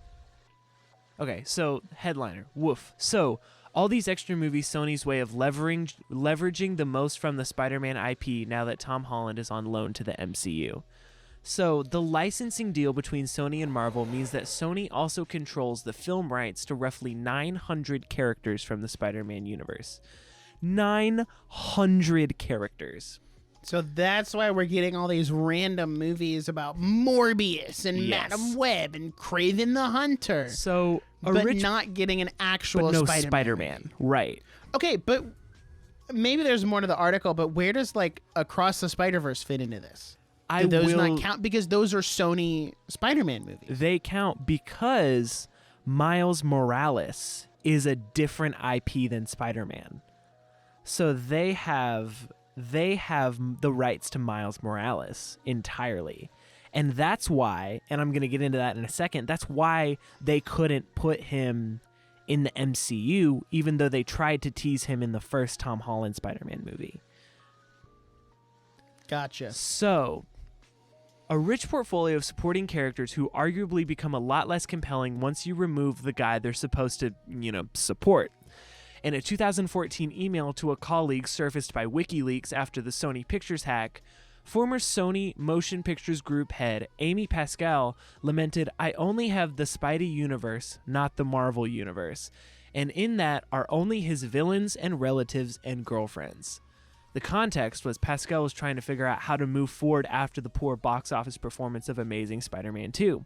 Okay, so, headliner, woof. So, all these extra movies, Sony's way of leveraging the most from the Spider-Man IP now that Tom Holland is on loan to the MCU. So, the licensing deal between Sony and Marvel means that Sony also controls the film rights to roughly 900 characters from the Spider-Man universe. 900 characters. So that's why we're getting all these random movies about Morbius and Madam Web and Kraven the Hunter. So, but not getting an actual Spider-Man. Right. Okay, but maybe there's more to the article, but where does, like, Across the Spider-Verse fit into this? Do those not count? Because those are Sony Spider-Man movies. They count because Miles Morales is a different IP than Spider-Man. So they have the rights to Miles Morales entirely. And that's why, and I'm going to get into that in a second, that's why they couldn't put him in the MCU, even though they tried to tease him in the first Tom Holland Spider-Man movie. Gotcha. So, a rich portfolio of supporting characters who arguably become a lot less compelling once you remove the guy they're supposed to, support. In a 2014 email to a colleague surfaced by WikiLeaks after the Sony Pictures hack, former Sony Motion Pictures Group head Amy Pascal lamented, "I only have the Spidey universe, not the Marvel universe. And in that are only his villains and relatives and girlfriends." The context was Pascal was trying to figure out how to move forward after the poor box office performance of Amazing Spider-Man 2.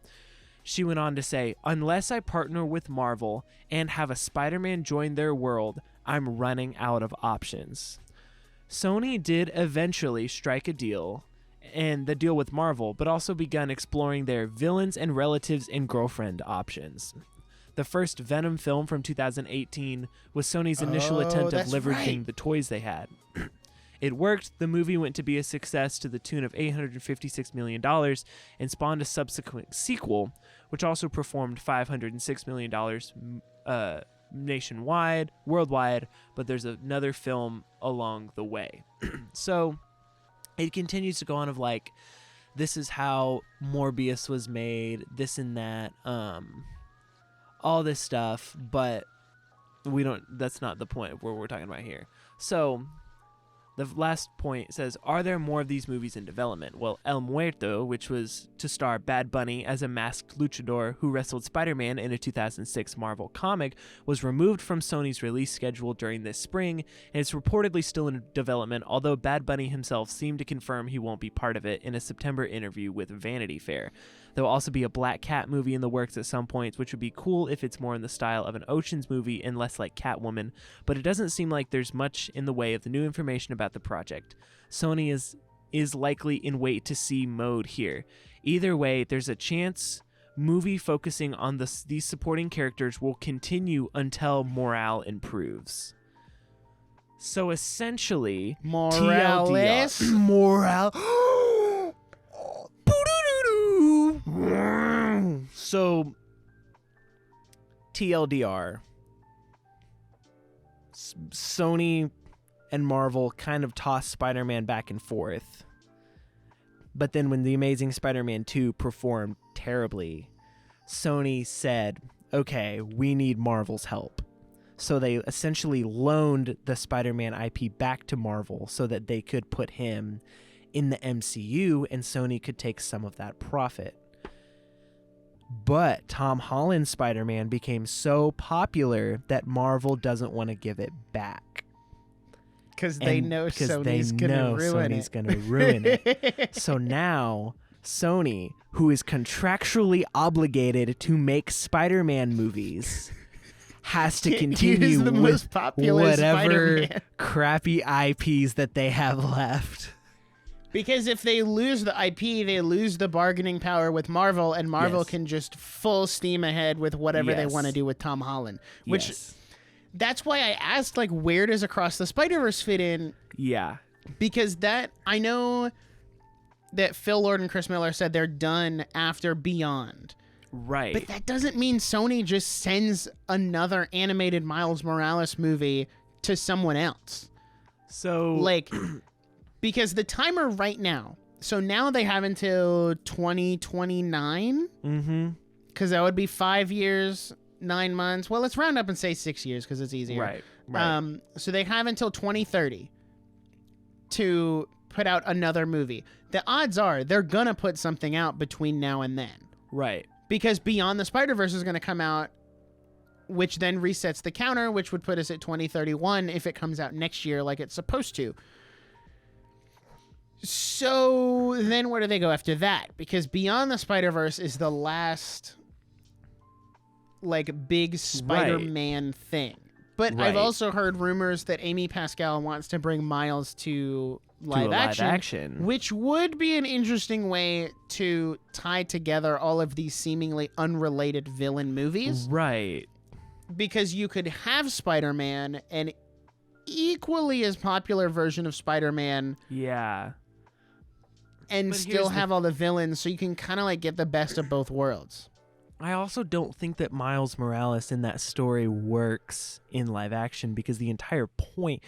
She went on to say, "Unless I partner with Marvel and have a Spider-Man join their world, I'm running out of options." Sony did eventually strike a deal, and the deal with Marvel, but also begun exploring their villains and relatives and girlfriend options. The first Venom film from 2018 was Sony's initial attempt of leveraging the toys they had. It worked. The movie went to be a success to the tune of $856 million and spawned a subsequent sequel, which also performed $506 million worldwide, but there's another film along the way. So it continues to go on of like, this is how Morbius was made, this and that, all this stuff, but that's not the point of what we're talking about here. So the last point says, are there more of these movies in development? Well, El Muerto, which was to star Bad Bunny as a masked luchador who wrestled Spider-Man in a 2006 Marvel comic, was removed from Sony's release schedule during this spring, and it's reportedly still in development, although Bad Bunny himself seemed to confirm he won't be part of it in a September interview with Vanity Fair. There will also be a Black Cat movie in the works at some points, which would be cool if it's more in the style of an Ocean's movie and less like Catwoman, but it doesn't seem like there's much in the way of the new information about the project. Sony is likely in wait-to-see mode here. Either way, there's a chance movie focusing on these supporting characters will continue until morale improves. So essentially, Morales? Morale. So, TLDR, Sony and Marvel kind of tossed Spider-Man back and forth. But then when The Amazing Spider-Man 2 performed terribly, Sony said, okay, we need Marvel's help. So they essentially loaned the Spider-Man IP back to Marvel so that they could put him in the MCU and Sony could take some of that profit. But Tom Holland's Spider-Man became so popular that Marvel doesn't want to give it back. Because they know Sony's going to ruin it. So now Sony, who is contractually obligated to make Spider-Man movies, has to continue the with most popular whatever Spider-Man. crappy IPs that they have left. Because if they lose the IP, they lose the bargaining power with Marvel, and Marvel can just full steam ahead with whatever they want to do with Tom Holland. Which, that's why I asked, like, where does Across the Spider-Verse fit in? Yeah. Because I know that Phil Lord and Chris Miller said they're done after Beyond. Right. But that doesn't mean Sony just sends another animated Miles Morales movie to someone else. So, like... Because the timer right now, so now they have until 2029. Mm-hmm. Because that would be 5 years, 9 months. Well, let's round up and say 6 years because it's easier. Right. So they have until 2030 to put out another movie. The odds are they're going to put something out between now and then. Right. Because Beyond the Spider-Verse is going to come out, which then resets the counter, which would put us at 2031 if it comes out next year like it's supposed to. So then where do they go after that? Because Beyond the Spider-Verse is the last like big Spider-Man thing. But I've also heard rumors that Amy Pascal wants to bring Miles to live action, which would be an interesting way to tie together all of these seemingly unrelated villain movies. Right. Because you could have Spider-Man, an equally as popular version of Spider-Man. Yeah. And still have all the villains, so you can kind of like get the best of both worlds. I also don't think that Miles Morales in that story works in live action because the entire point,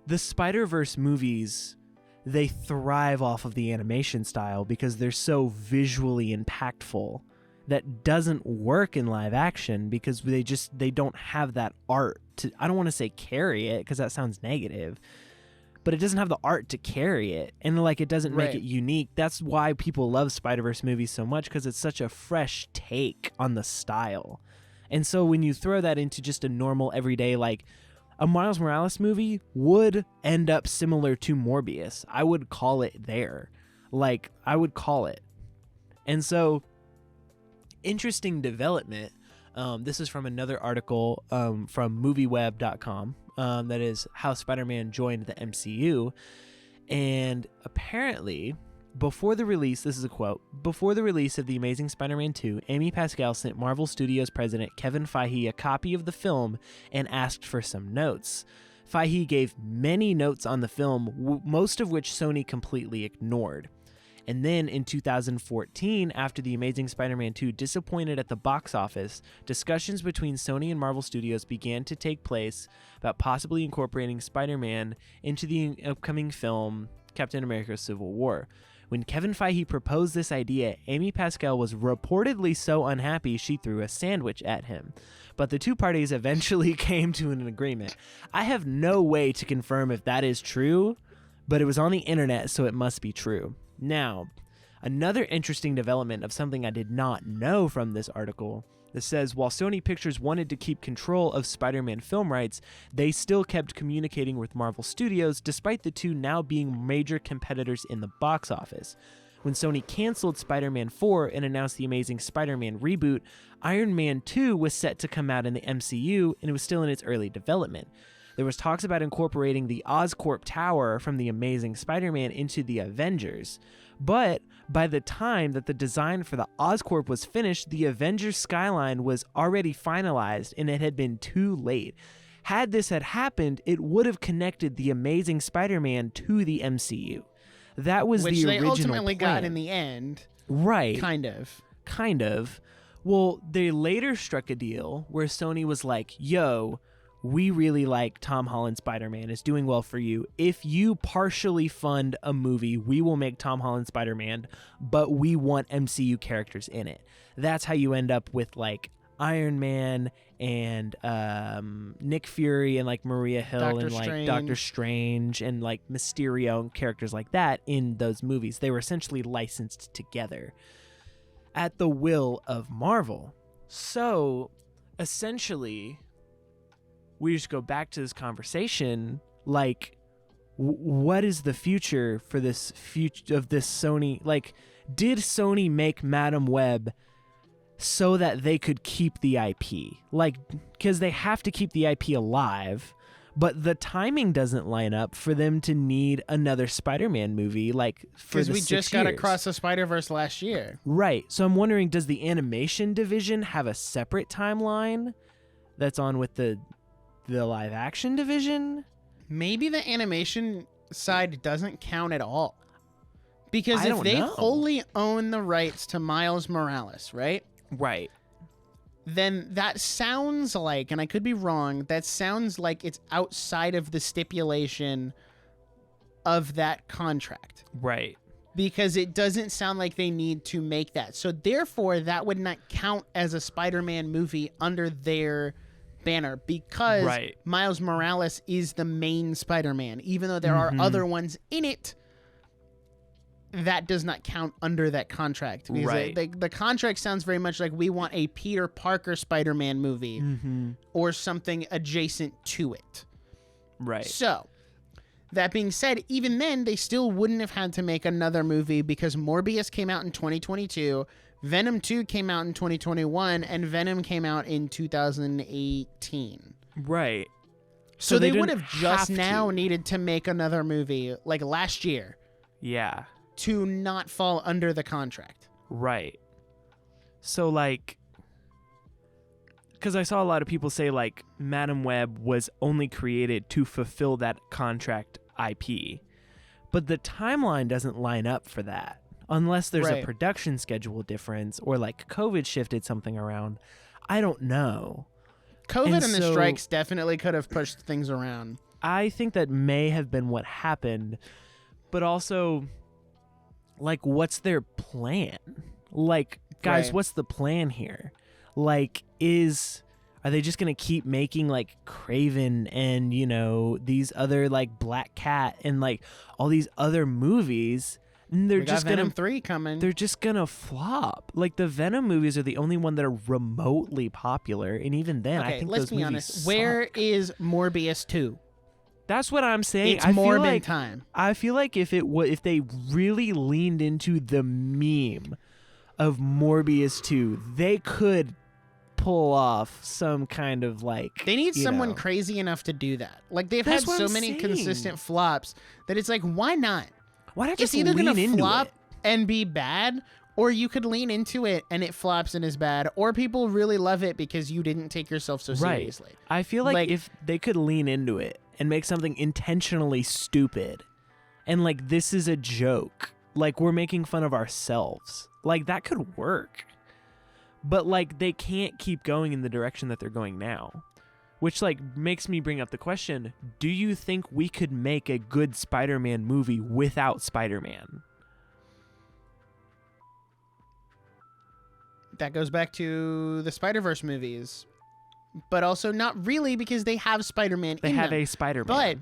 the Spider-Verse movies, they thrive off of the animation style because they're so visually impactful. That doesn't work in live action because they don't have that art to, I don't want to say carry it because that sounds negative, but it doesn't have the art to carry it, and like it doesn't make it unique. That's why people love Spider-Verse movies so much, because it's such a fresh take on the style. And so when you throw that into just a normal everyday, like a Miles Morales movie would end up similar to Morbius. I would call it there. Like, I would call it. And so, interesting development. This is from another article from movieweb.com. That is how Spider-Man joined the MCU. And apparently, before the release, this is a quote, before the release of The Amazing Spider-Man 2, Amy Pascal sent Marvel Studios president Kevin Feige a copy of the film and asked for some notes. Feige gave many notes on the film, most of which Sony completely ignored. And then in 2014, after The Amazing Spider-Man 2 disappointed at the box office, discussions between Sony and Marvel Studios began to take place about possibly incorporating Spider-Man into the upcoming film Captain America: Civil War. When Kevin Feige proposed this idea, Amy Pascal was reportedly so unhappy she threw a sandwich at him. But the two parties eventually came to an agreement. I have no way to confirm if that is true, but it was on the internet, so it must be true. Now, another interesting development of something I did not know from this article that says while Sony Pictures wanted to keep control of Spider-Man film rights, they still kept communicating with Marvel Studios despite the two now being major competitors in the box office. When Sony canceled Spider-Man 4 and announced the Amazing Spider-Man reboot, Iron Man 2 was set to come out in the MCU and it was still in its early development. There was talks about incorporating the Oscorp Tower from The Amazing Spider-Man into the Avengers. But by the time that the design for the Oscorp was finished, the Avengers skyline was already finalized and it had been too late. Had this had happened, it would have connected The Amazing Spider-Man to the MCU. That was the original plan. Which they ultimately got in the end. Right. Kind of. Well, they later struck a deal where Sony was like, yo, we really like Tom Holland's Spider-Man. It's doing well for you. If you partially fund a movie, we will make Tom Holland's Spider-Man, but we want MCU characters in it. That's how you end up with like Iron Man and Nick Fury and like Maria Hill and like Doctor Strange and like Mysterio and characters like that in those movies. They were essentially licensed together at the will of Marvel. So essentially, we just go back to this conversation, like, what is the future for this future of this Sony? Like, did Sony make Madam Web so that they could keep the IP? Like, because they have to keep the IP alive, but the timing doesn't line up for them to need another Spider-Man movie, like, for the 6 years. Because we just got Across the Spider-Verse last year. Right. So I'm wondering, does the animation division have a separate timeline that's on with the live action division? Maybe the animation side doesn't count at all. Because if they wholly own the rights to Miles Morales, right? Right. Then that sounds like, and I could be wrong, that sounds like it's outside of the stipulation of that contract. Right. Because it doesn't sound like they need to make that. So therefore, that would not count as a Spider-Man movie under their banner, because Miles Morales is the main Spider-Man. Even though there are other ones in it, that does not count under that contract. Because the contract sounds very much like we want a Peter Parker Spider-Man movie or something adjacent to it. Right. So, that being said, even then, they still wouldn't have had to make another movie because Morbius came out in 2022, Venom 2 came out in 2021, and Venom came out in 2018. Right. So they would have just now needed to make another movie, like last year. Yeah. To not fall under the contract. Right. So, like, because I saw a lot of people say, like, Madam Web was only created to fulfill that contract IP. But the timeline doesn't line up for that. Unless there's a production schedule difference or like COVID shifted something around. I don't know. COVID and the strikes definitely could have pushed things around. I think that may have been what happened. But also, like, what's their plan? Like, guys, what's the plan here? Like, are they just going to keep making like Kraven and, you know, these other like Black Cat and like all these other movies And they're we just got Venom gonna 3 coming. They're just gonna flop. Like the Venom movies are the only one that are remotely popular, and even then, I think let's those be movies honest. suck. Where is Morbius 2? That's what I'm saying. It's I more feel been like, time. I feel like if they really leaned into the meme of Morbius 2, they could pull off some kind of like. They need someone know. crazy enough to do that. Like they've That's had what so I'm many saying. consistent flops that it's like, why not? Why not just It's either lean gonna into flop it? and be bad, or you could lean into it and it flops and is bad, or people really love it because you didn't take yourself so seriously. Right. I feel like if they could lean into it and make something intentionally stupid, and like this is a joke, like we're making fun of ourselves, like that could work. But like they can't keep going in the direction that they're going now. Which like makes me bring up the question, do you think we could make a good Spider-Man movie without Spider-Man? That goes back to the Spider-Verse movies. But also not really, because they have Spider-Man They in have them. a Spider-Man. But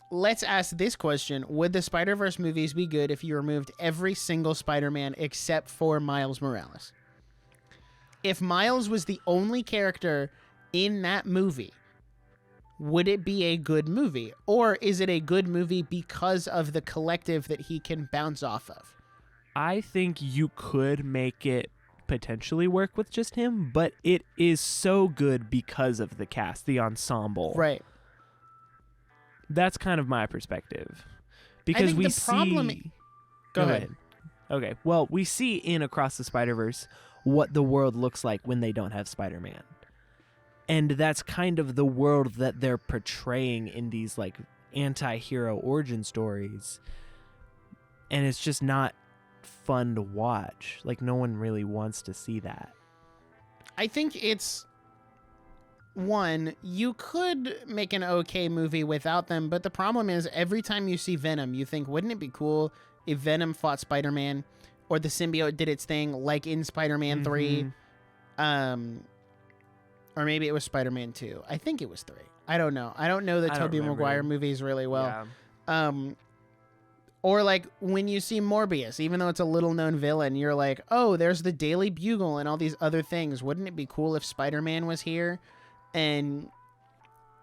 let's ask this question. Would the Spider-Verse movies be good if you removed every single Spider-Man except for Miles Morales? If Miles was the only character in that movie, would it be a good movie? Or is it a good movie because of the collective that he can bounce off of? I think you could make it potentially work with just him, but it is so good because of the cast, the ensemble. Right. That's kind of my perspective. Because think we the problem- see... Go ahead. Okay. Well, we see in Across the Spider-Verse what the world looks like when they don't have Spider-Man. And that's kind of the world that they're portraying in these like anti-hero origin stories. And it's just not fun to watch. Like no one really wants to see that. I think it's one, you could make an okay movie without them, but the problem is every time you see Venom, you think, wouldn't it be cool if Venom fought Spider-Man, or the symbiote did its thing like in Spider-Man 3? Or maybe it was Spider-Man 2. I think it was 3. I don't know. I don't know the Tobey Maguire movies really well. Yeah. Or like when you see Morbius, even though it's a little known villain, you're like, oh, there's the Daily Bugle and all these other things. Wouldn't it be cool if Spider-Man was here? And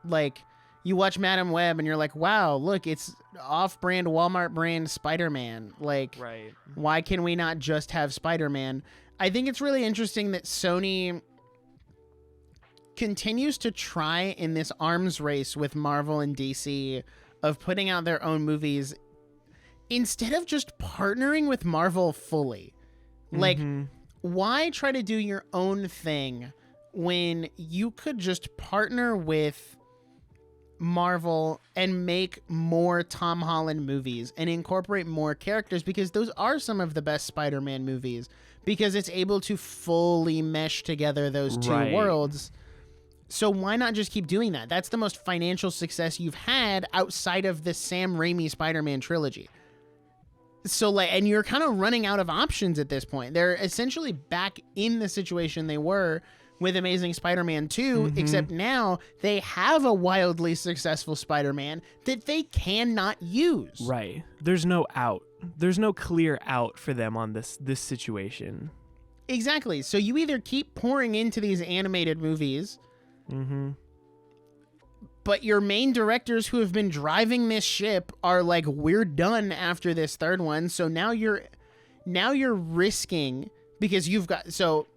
like you watch Madam Web and you're like, wow, look, it's off-brand Walmart brand Spider-Man. Like, Right. Why can we not just have Spider-Man? I think it's really interesting that Sony continues to try in this arms race with Marvel and DC of putting out their own movies instead of just partnering with Marvel fully. Like, why try to do your own thing when you could just partner with Marvel and make more Tom Holland movies and incorporate more characters? Because those are some of the best Spider-Man movies, because it's able to fully mesh together those two worlds. So why not just keep doing that? That's the most financial success you've had outside of the Sam Raimi Spider-Man trilogy. So like, and you're kind of running out of options at this point. They're essentially back in the situation they were with Amazing Spider-Man 2, except now they have a wildly successful Spider-Man that they cannot use. Right. There's no out. There's no clear out for them on this situation. Exactly. So you either keep pouring into these animated movies, but your main directors who have been driving this ship are like, we're done after this third one. So now you're risking, because you've got, so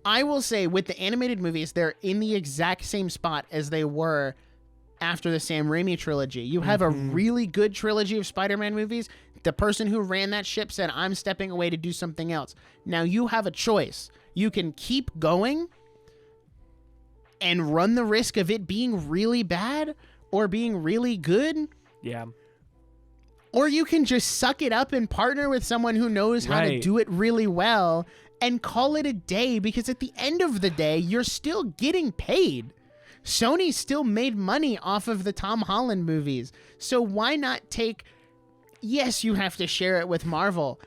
I will say with the animated movies, they're in the exact same spot as they were after the Sam Raimi trilogy. You have a really good trilogy of Spider-Man movies. The person who ran that ship said, I'm stepping away to do something else. Now you have a choice. You can keep going and run the risk of it being really bad or being really good. Yeah. Or you can just suck it up and partner with someone who knows how to do it really well and call it a day, because at the end of the day, you're still getting paid. Sony still made money off of the Tom Holland movies. So why not take, yes, you have to share it with Marvel,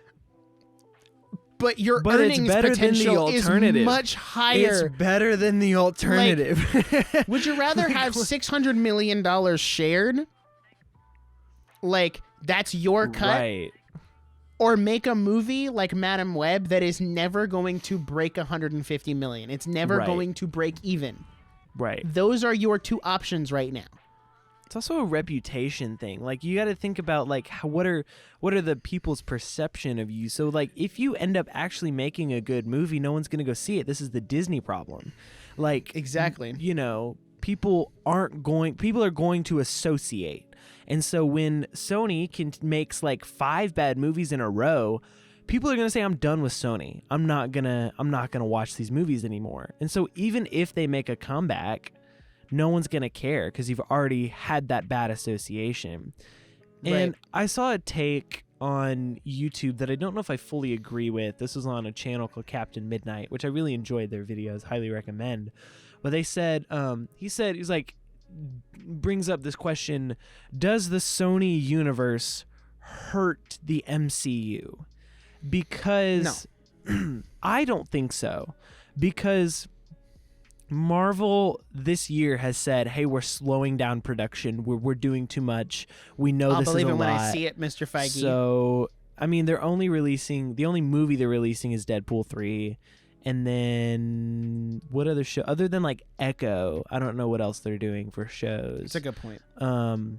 but your earnings potential is much higher. It's better than the alternative. Like, would you rather have $600 million shared? Like, that's your cut? Right. or make a movie like Madam Web that is never going to break 150 million. It's never going to break even. Right. Those are your two options right now. It's also a reputation thing. Like, you got to think about, like, what are the people's perception of you? So, like, if you end up actually making a good movie, no one's going to go see it. This is the Disney problem. Like, exactly. You know, people are going to associate. And so when Sony makes like 5 bad movies in a row, people are going to say, I'm done with Sony. I'm not going to watch these movies anymore. And so even if they make a comeback, no one's going to care because you've already had that bad association. And I saw a take on YouTube that I don't know if I fully agree with. This was on a channel called Captain Midnight, which I really enjoyed their videos. Highly recommend. But they said, he's like, brings up this question: does the Sony universe hurt the MCU? Because I don't think so. Because Marvel this year has said, hey, we're slowing down production. We're doing too much. We know this is a lot. I'll believe it when I see it, Mr. Feige. So, I mean, the only movie they're releasing is Deadpool 3. And then what other show other than like Echo? I don't know what else they're doing for shows. That's a good point.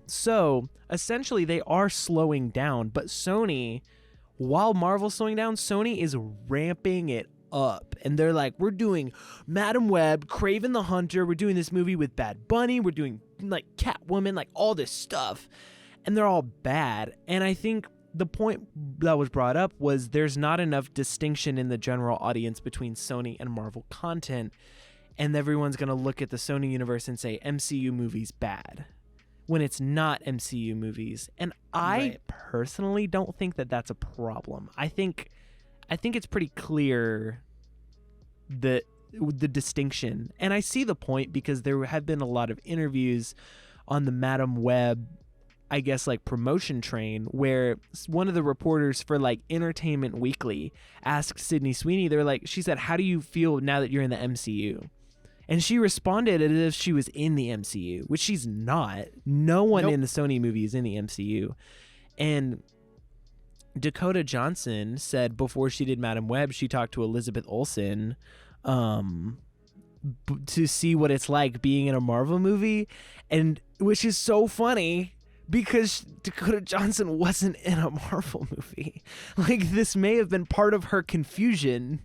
So essentially they are slowing down, but Sony, while Marvel's slowing down, Sony is ramping it up. And they're like, we're doing Madam Web, Kraven the Hunter, we're doing this movie with Bad Bunny, we're doing like Catwoman, like all this stuff. And they're all bad. And I think the point that was brought up was there's not enough distinction in the general audience between Sony and Marvel content, and everyone's going to look at the Sony universe and say MCU movies bad when it's not MCU movies. And I personally don't think that that's a problem. I think it's pretty clear the distinction, and I see the point because there have been a lot of interviews on the Madam Web, I guess, like promotion train, where one of the reporters for like Entertainment Weekly asked Sydney Sweeney, she said, how do you feel now that you're in the MCU? And she responded as if she was in the MCU, which she's not. No one in the Sony movie is in the MCU. And Dakota Johnson said before she did Madam Web, she talked to Elizabeth Olsen to see what it's like being in a Marvel movie, and which is so funny because Dakota Johnson wasn't in a Marvel movie. Like, this may have been part of her confusion.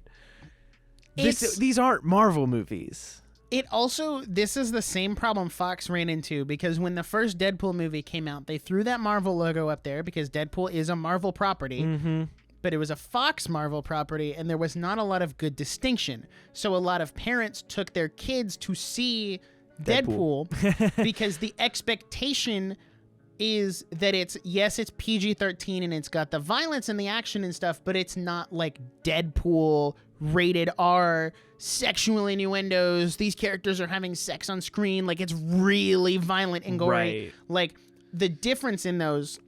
These aren't Marvel movies. This is the same problem Fox ran into, because when the first Deadpool movie came out, they threw that Marvel logo up there because Deadpool is a Marvel property, but it was a Fox Marvel property, and there was not a lot of good distinction. So a lot of parents took their kids to see Deadpool because the expectation is that it's PG-13 and it's got the violence and the action and stuff, but it's not like Deadpool rated R, sexual innuendos, these characters are having sex on screen, like it's really violent and gory. Right. Like, the difference in those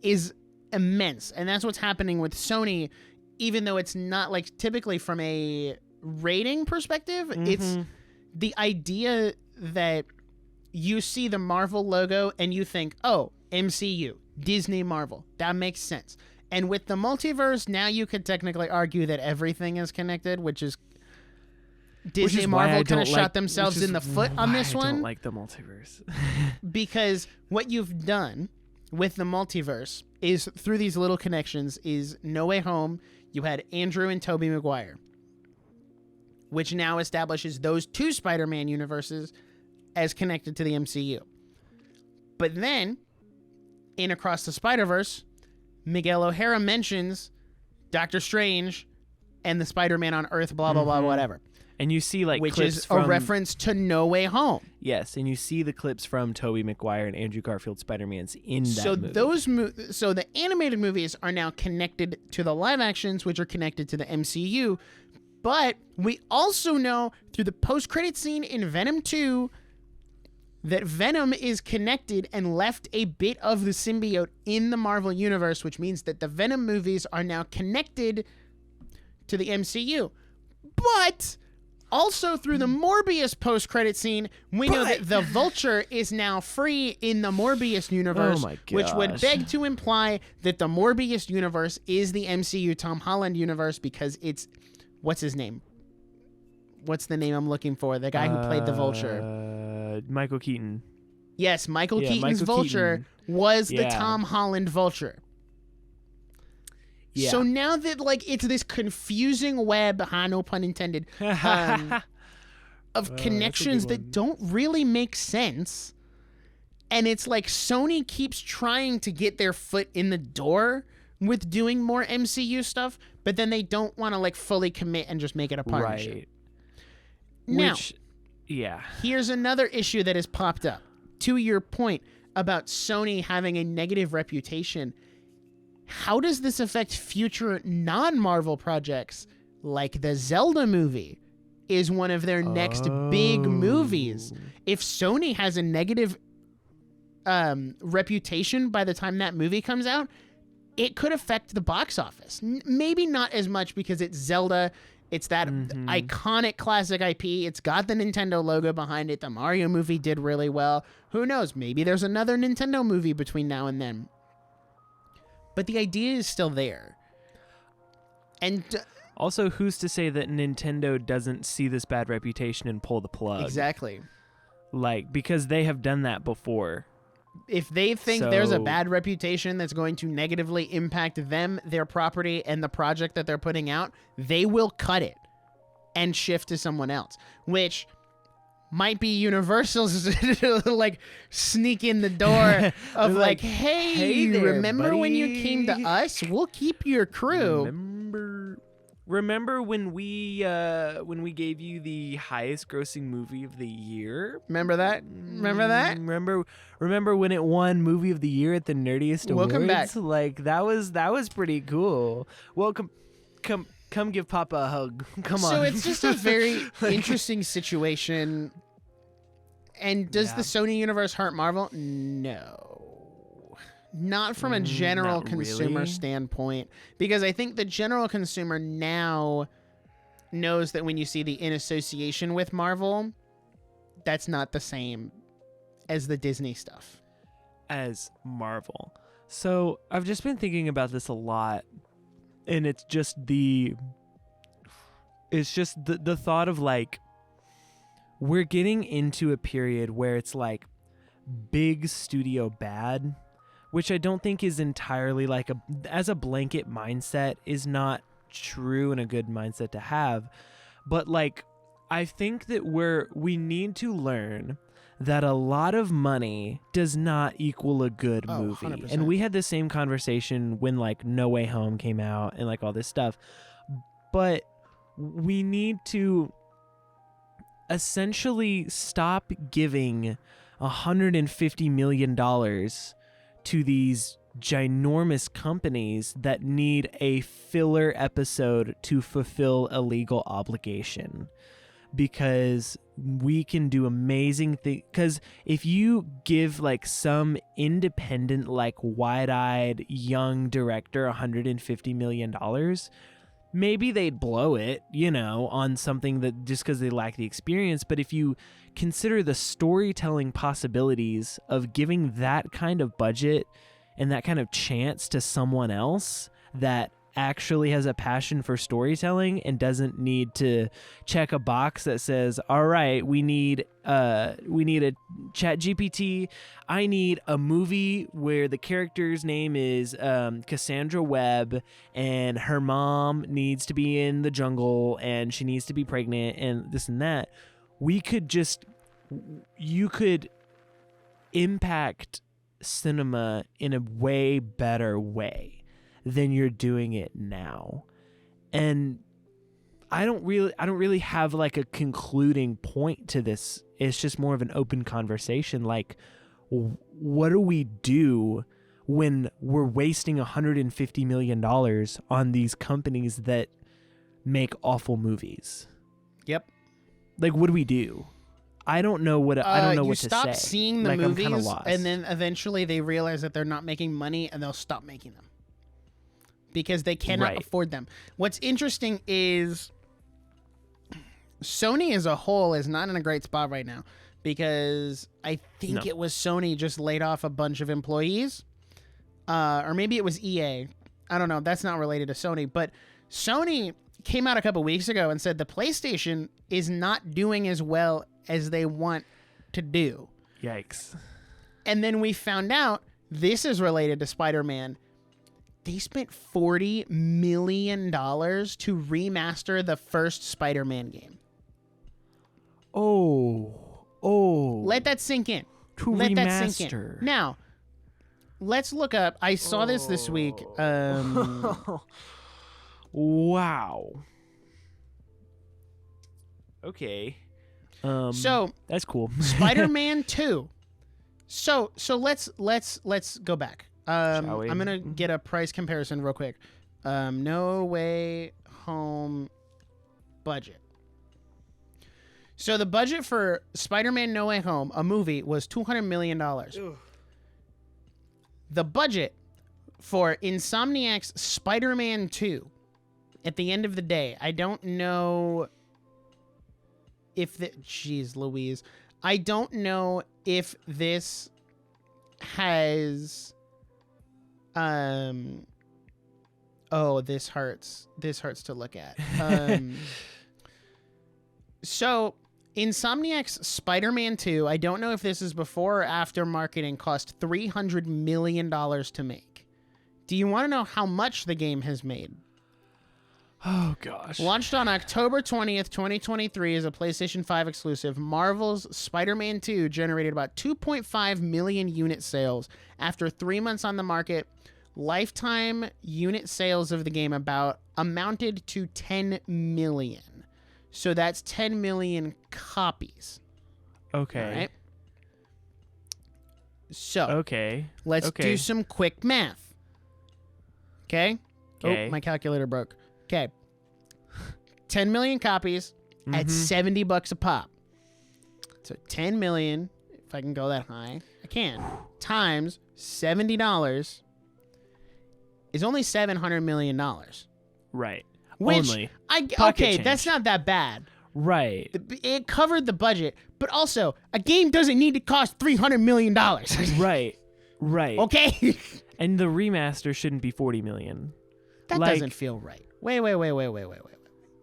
is immense, and that's what's happening with Sony. Even though it's not, like, typically from a rating perspective, it's the idea that you see the Marvel logo and you think, oh, MCU, Disney, Marvel. That makes sense. And with the multiverse, now you could technically argue that everything is connected, which is Disney, Marvel kind of shot themselves in the foot on this one. I don't like the multiverse. Because what you've done with the multiverse is, through these little connections, is No Way Home, you had Andrew and Tobey Maguire, which now establishes those two Spider-Man universes as connected to the MCU. But then, in Across the Spider-Verse, Miguel O'Hara mentions Doctor Strange and the Spider-Man on Earth, blah, blah, blah, whatever. And you see, like, which clips is from a reference to No Way Home. Yes, and you see the clips from Tobey Maguire and Andrew Garfield Spider-Man's in that movie. So the animated movies are now connected to the live actions, which are connected to the MCU. But we also know through the post-credit scene in Venom 2 that Venom is connected and left a bit of the symbiote in the Marvel Universe, which means that the Venom movies are now connected to the MCU. But Also, through the Morbius post-credit scene, we know that the Vulture is now free in the Morbius universe, which would beg to imply that the Morbius universe is the MCU Tom Holland universe because it's... What's his name? What's the name I'm looking for? The guy who played the Vulture. Michael Keaton. Yes, Michael Keaton's Vulture was the Tom Holland Vulture. Yeah. So now that it's this confusing web, no pun intended, of connections that don't really make sense, and it's like Sony keeps trying to get their foot in the door with doing more MCU stuff, but then they don't want to fully commit and just make it a partnership. Right. Now, here's another issue that has popped up. To your point about Sony having a negative reputation, how does this affect future non-Marvel projects like the Zelda movie is one of their next big movies? If Sony has a negative reputation by the time that movie comes out, it could affect the box office. Maybe not as much because it's Zelda. It's that iconic classic IP. It's got the Nintendo logo behind it. The Mario movie did really well. Who knows? Maybe there's another Nintendo movie between now and then. But the idea is still there. And also, who's to say that Nintendo doesn't see this bad reputation and pull the plug? Exactly. Because they have done that before. If they think there's a bad reputation that's going to negatively impact them, their property, and the project that they're putting out, they will cut it and shift to someone else, which might be Universal's sneak in the door of hey there, remember buddy. When you came to us? We'll keep your crew. Remember when we gave you the highest grossing movie of the year? Remember that? Remember when it won movie of the year at the Nerdiest Awards? Welcome back. That was pretty cool. Welcome. Come give Papa a hug. Come on. So it's just a very interesting situation. And does the Sony universe hurt Marvel? No. Not from a general consumer standpoint. Because I think the general consumer now knows that when you see the in association with Marvel, that's not the same as the Disney stuff. As Marvel. So I've just been thinking about this a lot. And it's just the thought of we're getting into a period where it's big studio bad, which I don't think is entirely as a blanket mindset is not true and a good mindset to have. But I think that we need to learn that a lot of money does not equal a good movie. 100%. And we had the same conversation when No Way Home came out and all this stuff. But we need to essentially stop giving $150 million to these ginormous companies that need a filler episode to fulfill a legal obligation. Because we can do amazing things. Because if you give some independent, wide-eyed young director $150 million, maybe they'd blow it, on something that just because they lack the experience. But if you consider the storytelling possibilities of giving that kind of budget and that kind of chance to someone else that actually has a passion for storytelling and doesn't need to check a box that says, all right, we need a chat GPT. I need a movie where the character's name is Cassandra Webb and her mom needs to be in the jungle and she needs to be pregnant and this and that. You could impact cinema in a way better way than you're doing it now. And I don't really have a concluding point to this. It's just more of an open conversation. What do we do when we're wasting $150 million on these companies that make awful movies? Yep. What do we do? I don't know what to say. You stop seeing the movies, and then eventually they realize that they're not making money, and they'll stop making them. Because they cannot afford them. What's interesting is Sony as a whole is not in a great spot right now because I think it was Sony just laid off a bunch of employees. Or maybe it was EA. I don't know. That's not related to Sony. But Sony came out a couple weeks ago and said the PlayStation is not doing as well as they want to do. Yikes. And then we found out this is related to Spider-Man. They spent $40 million to remaster the first Spider-Man game. Oh. Let that sink in. Let remaster. that sink in. Now, let's look up. I saw this week. Wow. Okay. So that's cool. Spider-Man 2. So let's go back. Shall we? I'm gonna get a price comparison real quick. No Way Home budget. So the budget for Spider-Man No Way Home, a movie, was $200 million. The budget for Insomniac's Spider-Man 2, at the end of the day, I don't know if the... Jeez Louise. I don't know if this has... Oh, this hurts. This hurts to look at. So... Insomniac's Spider-Man 2, I don't know if this is before or after marketing, cost $300 million to make. Do you want to know how much the game has made? Oh, gosh. Launched on October 20th, 2023 as a PlayStation 5 exclusive, Marvel's Spider-Man 2 generated about 2.5 million unit sales. After 3 months on the market, lifetime unit sales of the game amounted to 10 million. So that's 10 million copies. Okay. All right. So. Okay. Let's do some quick math. Okay? Oh, my calculator broke. Okay. 10 million copies at $70 a pop. So 10 million, if I can go that high, I can, times $70 is only $700 million. Right. Which only. Okay, that's not that bad. Right. It covered the budget, but also a game doesn't need to cost $300 million. Right. Okay. And the remaster shouldn't be 40 million. That doesn't feel right. Wait.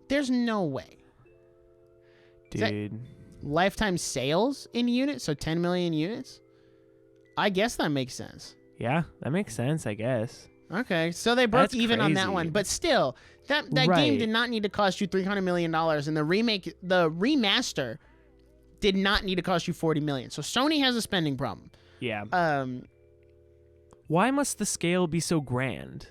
There's no way. Dude. Lifetime sales in units, so 10 million units? I guess that makes sense. Yeah, that makes sense, I guess. Okay, so they broke even on that crazy. one, but still, that game did not need to cost you $300 million, and the remaster did not need to cost you $40 million. So Sony has a spending problem. Yeah. Why must the scale be so grand?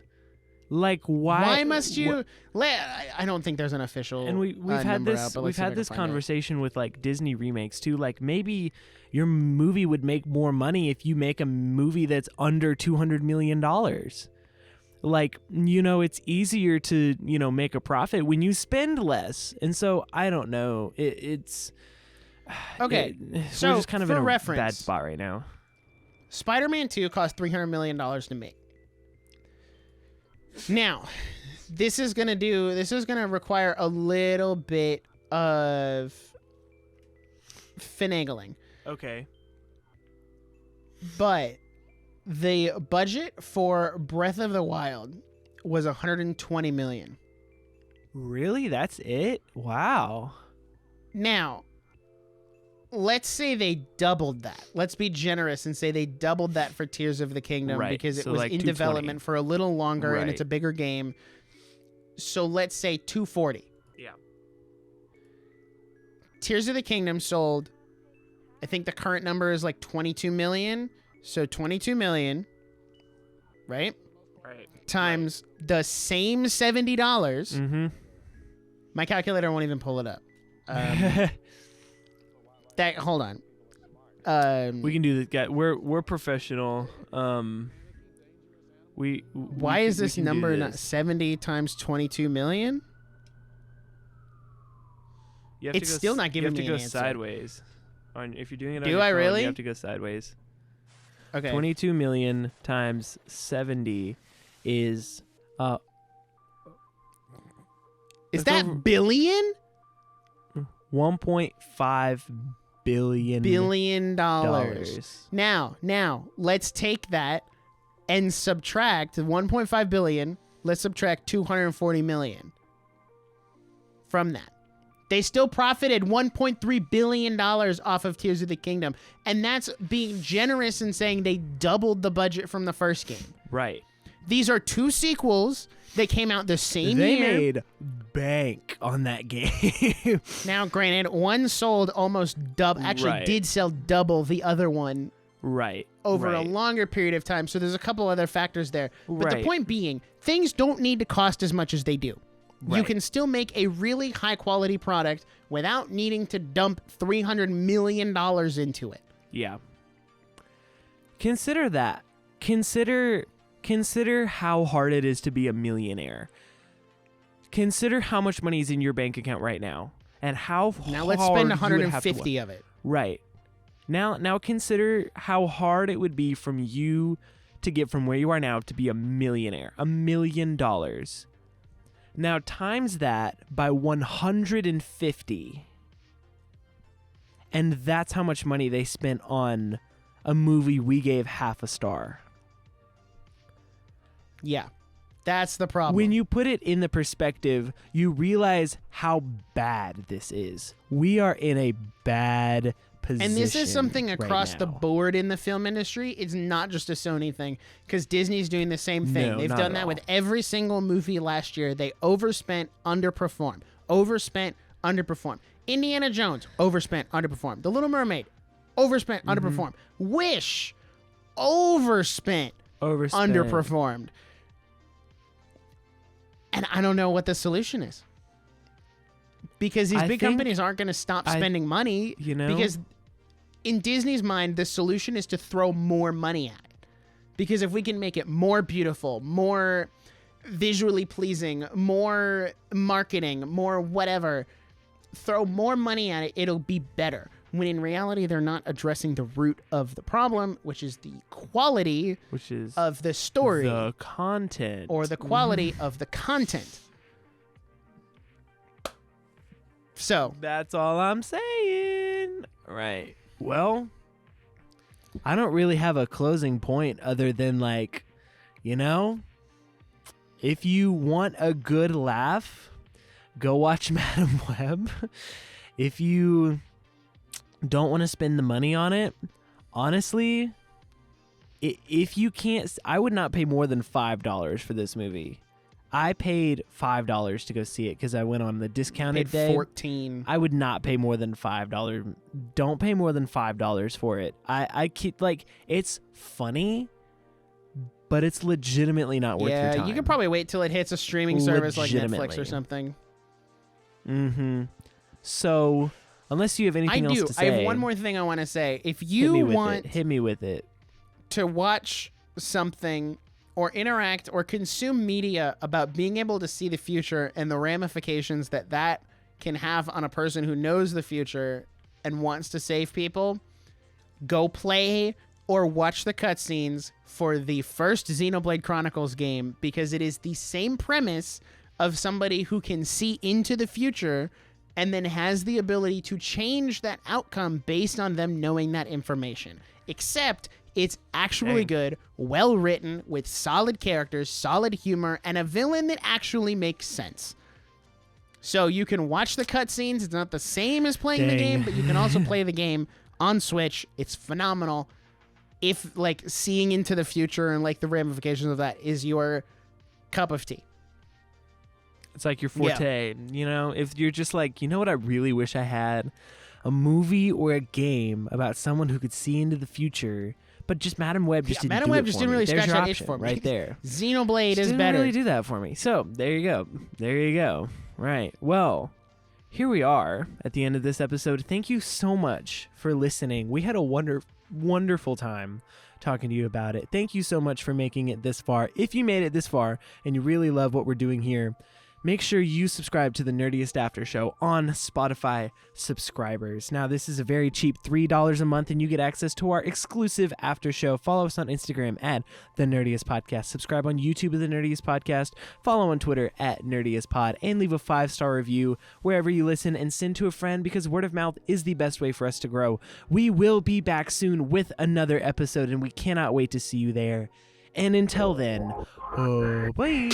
Like, why must you? I don't think there's an official. And we've had this conversation with like Disney remakes too. Like, maybe your movie would make more money if you make a movie that's under $200 million. Like, it's easier to, make a profit when you spend less. And so, I don't know. It's... Okay, so we're just kind of in a reference, bad spot right now. Spider-Man 2 cost $300 million to make. Now, this is going to require a little bit of finagling. Okay. But... the budget for Breath of the Wild was $120 million. Really? That's it? Wow. Now, let's say they doubled that. Let's be generous and say they doubled that for Tears of the Kingdom because it was like in development for a little longer and it's a bigger game. So let's say 240. Yeah. Tears of the Kingdom sold, I think the current number is like 22 million. So 22 million, right? Right. Times the same $70. Mm-hmm. My calculator won't even pull it up. Hold on. We can do this, guys. We're professional. Why is this number not 70 times 22 million? It's still not giving me an answer. You have to go sideways. If you're doing it on your phone, I really? You have to go sideways. Okay. 22 million times 70 is that billion? $1.5 billion. Now, let's take that and subtract 1.5 billion. Let's subtract 240 million from that. They still profited $1.3 billion off of Tears of the Kingdom. And that's being generous and saying they doubled the budget from the first game. Right. These are two sequels that came out the same They year. made bank on that game. Now, granted, one sold almost double. Actually, Right. did sell double the other one Right. over a right. longer period of time. So there's a couple other factors there. But the Right. point being, things don't need to cost as much as they do. You Right. can still make a really high quality product without needing to dump $300 million into it. Yeah. Consider that. Consider how hard it is to be a millionaire. Consider how much money is in your bank account right now, and how Now let's hard spend you would have to 150 of it. Right. Now consider how hard it would be from you to get from where you are now to be a millionaire. $1 million. Now times that by 150. And that's how much money they spent on a movie we gave half a star. Yeah. That's the problem. When you put it in the perspective, you realize how bad this is. We are in a bad position. And this is something right across the now. board in the film industry. It's not just a Sony thing, because Disney's doing the same thing. No, They've not done at that all. with every single movie last year. They overspent, underperformed. Overspent, underperformed. Indiana Jones, overspent, underperformed. The Little Mermaid, overspent, underperformed. Wish, overspent, underperformed. And I don't know what the solution is. Because these I big think companies aren't going to stop spending money. you know? Because in Disney's mind, the solution is to throw more money at it. Because if we can make it more beautiful, more visually pleasing, more marketing, more whatever, throw more money at it, it'll be better. When in reality, they're not addressing the root of the problem, which is the quality Which is of the story the content. or the quality of the content. So, That's all I'm saying. Right. Well, I don't really have a closing point other than, like, you know, if you want a good laugh, go watch Madam Web. If you don't want to spend the money on it, honestly, if you can't, I would not pay more than $5 for this movie. I paid $5 to go see it because I went on the discounted paid day. 14. I would not pay more than $5. Don't pay more than $5 for it. I keep, like, it's funny, but it's legitimately not worth your time. Yeah, you could probably wait till it hits a streaming service like Netflix Legitimately. or something. Mm-hmm. So, unless you have anything else to say. I have one more thing I want to say. If hit you me with want it. Hit me with it. to watch something or interact or consume media about being able to see the future and the ramifications that can have on a person who knows the future and wants to save people, go play or watch the cutscenes for the first Xenoblade Chronicles game, because it is the same premise of somebody who can see into the future and then has the ability to change that outcome based on them knowing that information. Except it's actually good, well written, with solid characters, solid humor, and a villain that actually makes sense. So you can watch the cutscenes. It's not the same as playing the game, but you can also play the game on Switch. It's phenomenal. If, like, seeing into the future and, like, the ramifications of that is your cup of tea. It's like your forte. You know, if you're just like, you know what I really wish I had? A movie or a game about someone who could see into the future, but just Madam Web just didn't Madam do Web it just for didn't me. really There's scratch your that itch option for me. right there. Xenoblade is Didn't better. really do that for me. So there you go. There you go. Right. Well, here we are at the end of this episode. Thank you so much for listening. We had a wonderful time talking to you about it. Thank you so much for making it this far. If you made it this far and you really love what we're doing here, make sure you subscribe to the Nerdiest After Show on Spotify subscribers. Now, this is a very cheap $3 a month, and you get access to our exclusive After Show. Follow us on Instagram at The Nerdiest Podcast. Subscribe on YouTube at The Nerdiest Podcast. Follow on Twitter at Nerdiest Pod, and leave a 5-star review wherever you listen, and send to a friend, because word of mouth is the best way for us to grow. We will be back soon with another episode, and we cannot wait to see you there. And until then, oh, bye.